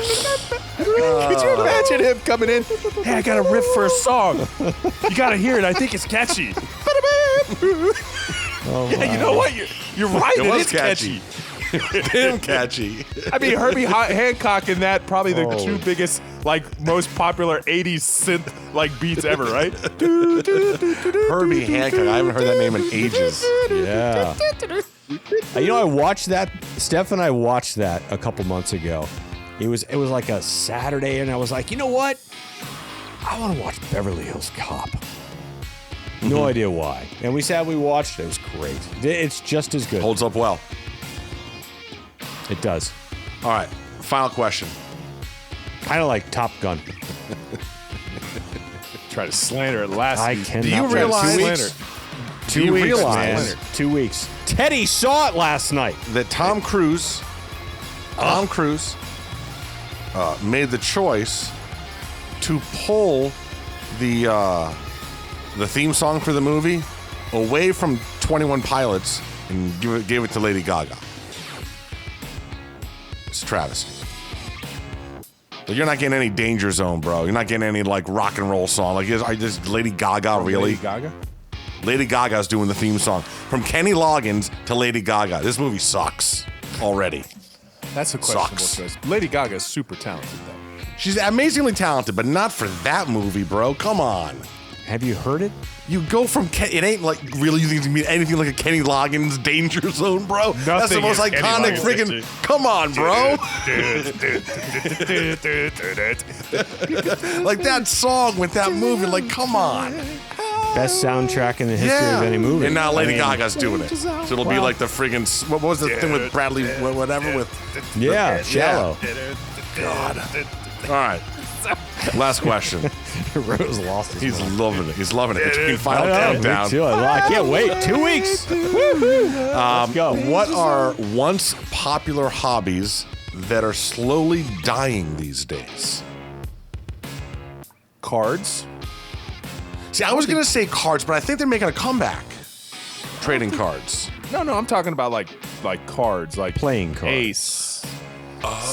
Could you imagine him coming in? Hey, I got a riff for a song. You got to hear it. I think it's catchy. Yeah, you know what? You're right. It was is catchy. Damn catchy. I mean, Herbie Hancock and that probably the two biggest, most popular '80s synth beats ever, right? Herbie Hancock. I haven't heard that name in ages. Yeah. I watched that. Steph and I watched that a couple months ago. It was like a Saturday, and I was like, you know what? I want to watch Beverly Hills Cop. No idea why. And we watched it. It was great. It's just as good. Holds up well. It does. All right. Final question. Kind of like Top Gun. Try to slander it last I week. cannot. Do you realize? Do you realize? 2 weeks. Teddy saw it last night. That Tom Cruise made the choice to pull the theme song for the movie away from 21 Pilots and gave it to Lady Gaga. It's a travesty. But you're not getting any Danger Zone, bro. You're not getting any rock and roll song. Is Lady Gaga really? Lady Gaga? Lady Gaga's doing the theme song. From Kenny Loggins to Lady Gaga. This movie sucks already. That's a questionable choice. Lady Gaga is super talented, though. She's amazingly talented, but not for that movie, bro. Come on. Have you heard it? You go from it ain't really anything like a Kenny Loggins Danger Zone, bro. That's the most iconic friggin'. Come on, bro. That song with that movie, come on. Best soundtrack in the history of any movie. And now Lady Gaga's doing it. So it'll be like the friggin'. What was the thing with Bradley? Whatever with. Shallow. God. All right. Last question. Rose lost his He's mind. loving it. He's loving it. Between Final Me Countdown. too. I can't wait. 2 weeks. Let's go. What are once popular hobbies that are slowly dying these days? Cards? See, I was going to say cards, but I think they're making a comeback. Trading cards. No, I'm talking about like cards, like Playing cards. Ace,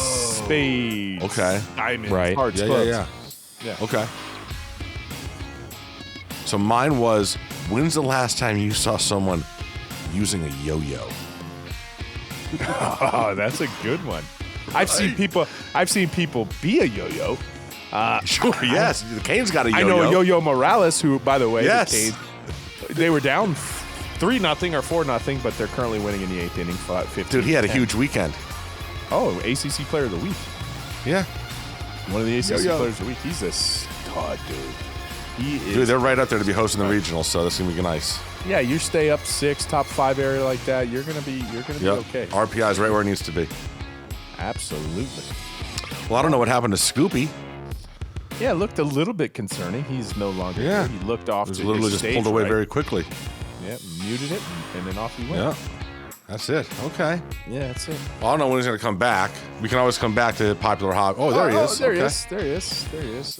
spades, Okay. diamonds, Right. hearts, Yeah. clubs. Okay. So mine was, when's the last time you saw someone using a yo-yo? Oh, that's a good one. I've seen people be a yo-yo. Sure, yes. The Canes got a yo-yo. I know Yo-Yo Morales, who, by the way, Yes. the Canes, they were down 3-0 or 4-0, but they're currently winning in the 8th inning, 15. Dude, he had a huge weekend. Oh, ACC Player of the Week. Yeah. One of the ACC Yo-yo. Players of the Week. He's a stud, dude. He is. Dude, they're right up there to be hosting the regional, so that's gonna be nice. Yeah, you stay up 6, top 5 area like that, you're gonna be okay. RPI is right where it needs to be. Absolutely. Well, I don't know what happened to Scoopy. Yeah, it looked a little bit concerning. He's no longer Yeah. here. He looked off It was to literally his just stage pulled away right. very quickly. Yeah, muted it, and then off he went. Yeah. That's it. Okay. Yeah, that's it. Well, I don't know when he's going to come back. We can always come back to popular hobby. Oh, there he is. There he Okay. is. There he is. There he is.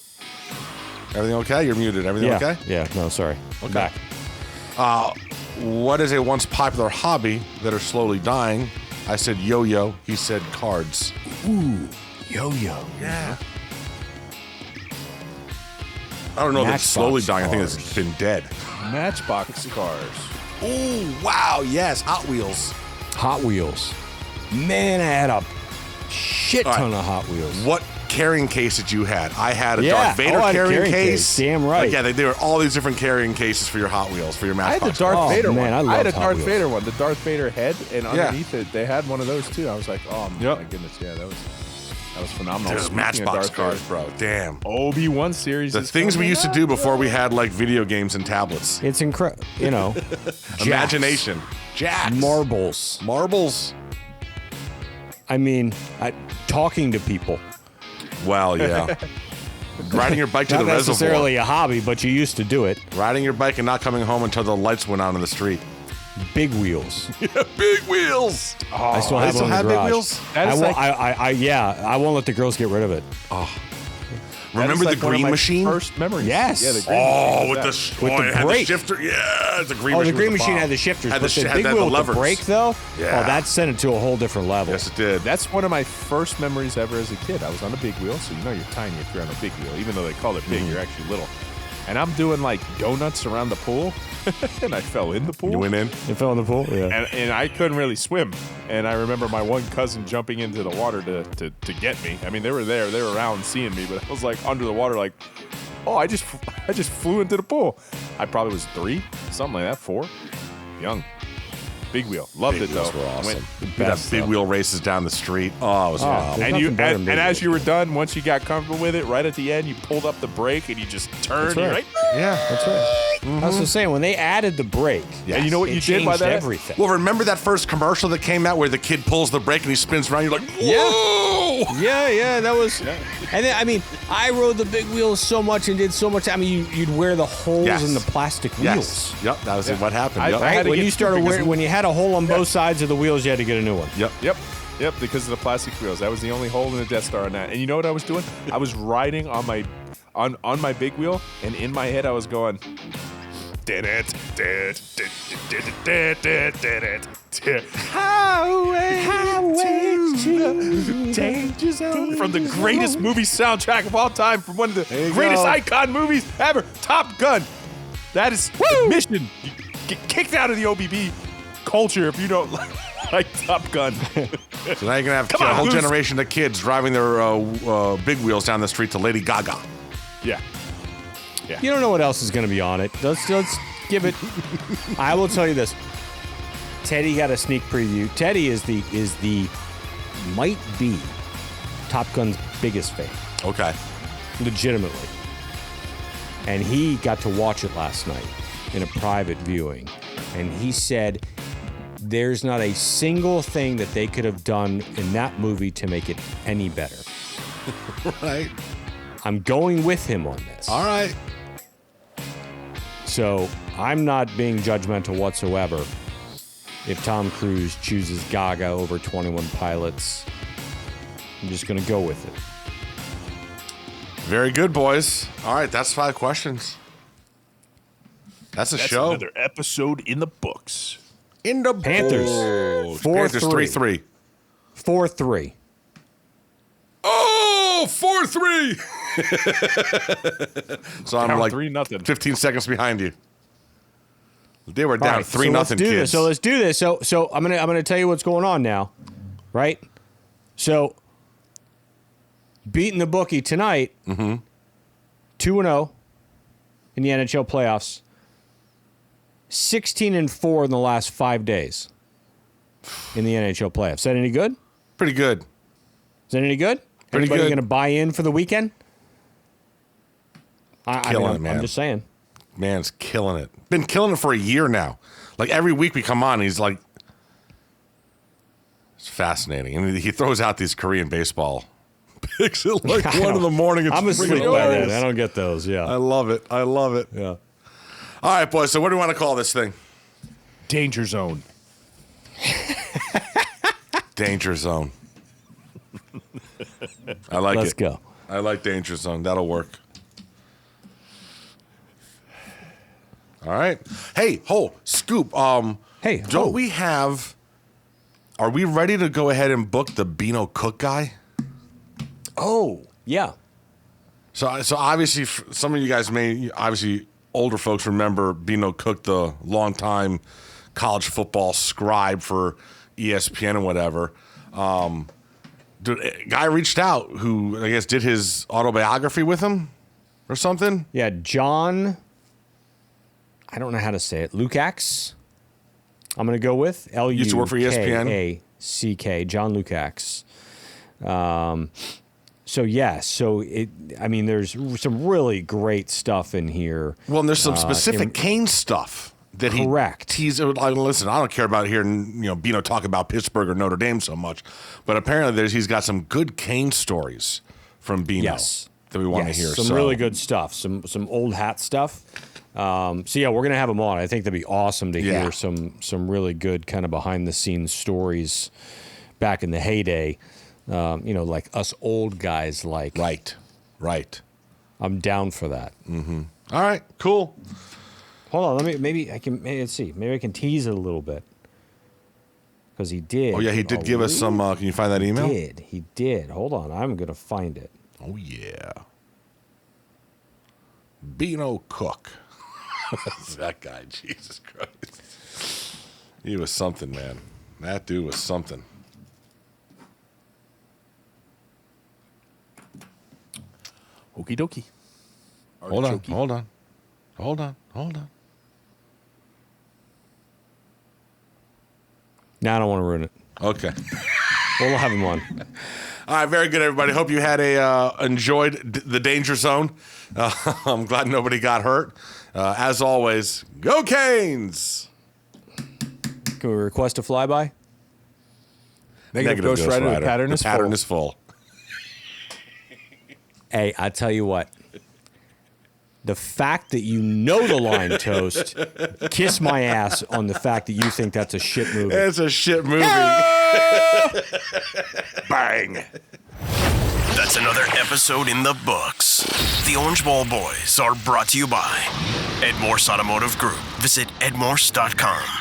Everything okay? You're muted. Everything okay? Yeah. No, sorry. I'm back. What is a once popular hobby that are slowly dying? I said yo-yo. He said cards. Yo-yo. Yeah. I don't know if it's slowly dying. I think it's been dead. Matchbox cars. Oh, wow. Yes. Hot Wheels. Hot Wheels. Man, I had a shit All right. ton of Hot Wheels. What carrying case did you had? I had a Yeah. Darth Vader Oh, I had a carrying carrying case. case. Damn right. Like, yeah, there were all these different carrying cases for your Hot Wheels, for your I had Matchbox. the Darth Oh, Vader man, one. I I had a loved Hot Darth Wheels. Vader one. The Darth Vader head, and Yeah. underneath it, they had one of those too. I was like, oh Yep. my goodness, yeah, that was phenomenal. Dude, Speaking of Matchbox Darth cars, Vader, bro. Damn. Obi-Wan series. The is things we coming used to up. do before we had like video games and tablets. It's incredible. Imagination. Jacks. Marbles. Marbles. I mean, talking to people. Well, yeah. Riding your bike to Not the necessarily a hobby, but you used to do it. reservoir. Riding your bike and not coming home until the lights went on in the street. Big wheels. Big wheels. I still have still one in have the big garage. wheels? That I is won't. like- I won't let the girls get rid of it. That Remember is like the one of green my machine? First memories. Yes. Yeah, the green Oh, machine. with Yeah. the the brake. shifter. Yeah, the green Oh, machine. the green was a machine bomb. had the shifters, Had but the had big the wheel with levers. the brake, though, Yeah. oh, that sent it to a whole different level. Yes, it did. That's one of my first memories ever as a kid. I was on a big wheel, so you know you're tiny if you're on a big wheel. Even though they call it big, you're actually little. and I'm doing like donuts around the pool, and I fell in the pool. You went in? You fell in the pool? Yeah. And I couldn't really swim. And I remember my one cousin jumping into the water to get me. I mean, they were there. They were around seeing me, but I was like under the water like, oh, I just flew into the pool. I probably was 3, something like that, 4. Young. Big wheel. Loved Big it, though. wheels were awesome. Went- That big wheel races down the street. Oh, it was phenomenal. And nothing better than big as you were done, once you got comfortable with it, right at the end, you pulled up the brake and you just turned. right. You're like, Yeah. That's right. I was just saying, when they added the brake, and you know what it you did by changed that? everything. Well, remember that first commercial that came out where the kid pulls the brake and he spins around? You're like, whoa! Yeah, that was. And then, I mean, I rode the big wheels so much and did so much. I mean, you'd wear the holes Yes. in the plastic wheels. Yes. Yep, that was what happened. I- Yep. I had Right? to When get you started two wearing, because- when you had a hole on both sides of the wheels, you had to get a new one. Yep. Yep, because of the plastic wheels. That was the only hole in the Death Star on that. And you know what I was doing? I was riding on my big wheel, and in my head I was going, did it. Highway to the danger zone. From the greatest movie soundtrack of all time, from one of the you greatest go. icon movies ever, Top Gun. That is the mission. You get kicked out of the OBB culture if you don't like Top Gun. So now you're going to have Come a on, whole Goose. generation of kids driving their big wheels down the street to Lady Gaga. Yeah. You don't know what else is going to be on it. Let's give it. I will tell you this. Teddy got a sneak preview. Teddy is the might be Top Gun's biggest fan, Okay. legitimately. And he got to watch it last night in a private viewing, and he said there's not a single thing that they could have done in that movie to make it any better. Right. I'm going with him on this. All right. So I'm not being judgmental whatsoever if Tom Cruise chooses Gaga over 21 Pilots. I'm just going to go with it. Very good, boys. All right, that's 5 questions. That's a That's show. another episode in the books. In the Panthers. books. 4-3. Panthers 3-3. 4-3. Oh, 4-3. So I'm Down like 3-0. 15 seconds behind you. They were All down right, 3-0, let's do kids. this. So let's do this. So I'm gonna tell you what's going on now, right? So beating the bookie tonight, 2-0 in the NHL playoffs, 16-4 in the last 5 days in the NHL playoffs. Is that any good? Pretty good. Is that any good? Pretty Anybody good. going to buy in for the weekend? Killing it, man. I'm just saying. Man's killing it. Been killing it for a year now. Like every week we come on, he's like, it's fascinating. And he throws out these Korean baseball picks at like 1 in the morning. It's I'm asleep freaking by then. hilarious. I don't get those. Yeah. I love it. I love it. Yeah. All right, boys. So what do we want to call this thing? Danger zone. Danger Zone. I like Let's it. go. I like Danger Zone. That'll work. All right. Hey, Scoop. Hey, don't we have? Are we ready to go ahead and book the Beano Cook guy? Oh, yeah. So obviously, some of you guys obviously older folks remember Beano Cook, the longtime college football scribe for ESPN and whatever. A guy reached out who I guess did his autobiography with him or something. Yeah, John, I don't know how to say it. Lukacs, I'm going to go with Lukacs. Used to work for ESPN. John Lukacs. There's some really great stuff in here. Well, and there's some specific Kane stuff that Correct. Listen, I don't care about hearing Beano talk about Pittsburgh or Notre Dame so much, but apparently he's got some good Kane stories from Beano Yes. that we want to hear. Some really good stuff. Some old hat stuff. We're gonna have him on. I think that'd be awesome to hear some really good kind of behind the scenes stories back in the heyday. Like us old guys. Like Right. I'm down for that. All right, cool. Hold on, let's see. Maybe I can tease it a little bit. Because he did. Oh, yeah, he did give us some. Can you find that email? He did. Hold on, I'm going to find it. Oh, yeah. Beano Cook. That guy, Jesus Christ. He was something, man. That dude was something. Okie dokie. Hold on. Now I don't want to ruin it. Okay. We'll have him on. All right, very good, everybody. Hope you had enjoyed the Danger Zone. I'm glad nobody got hurt. As always, go Canes! Can we request a flyby? Negative Ghost Rider. The pattern is full. Hey, I tell you what. The fact that you know the line, Toast, kiss my ass on the fact that you think that's a shit movie. It's a shit movie. Bang. That's another episode in the books. The Orange Ball Boys are brought to you by Ed Morse Automotive Group. Visit edmorse.com.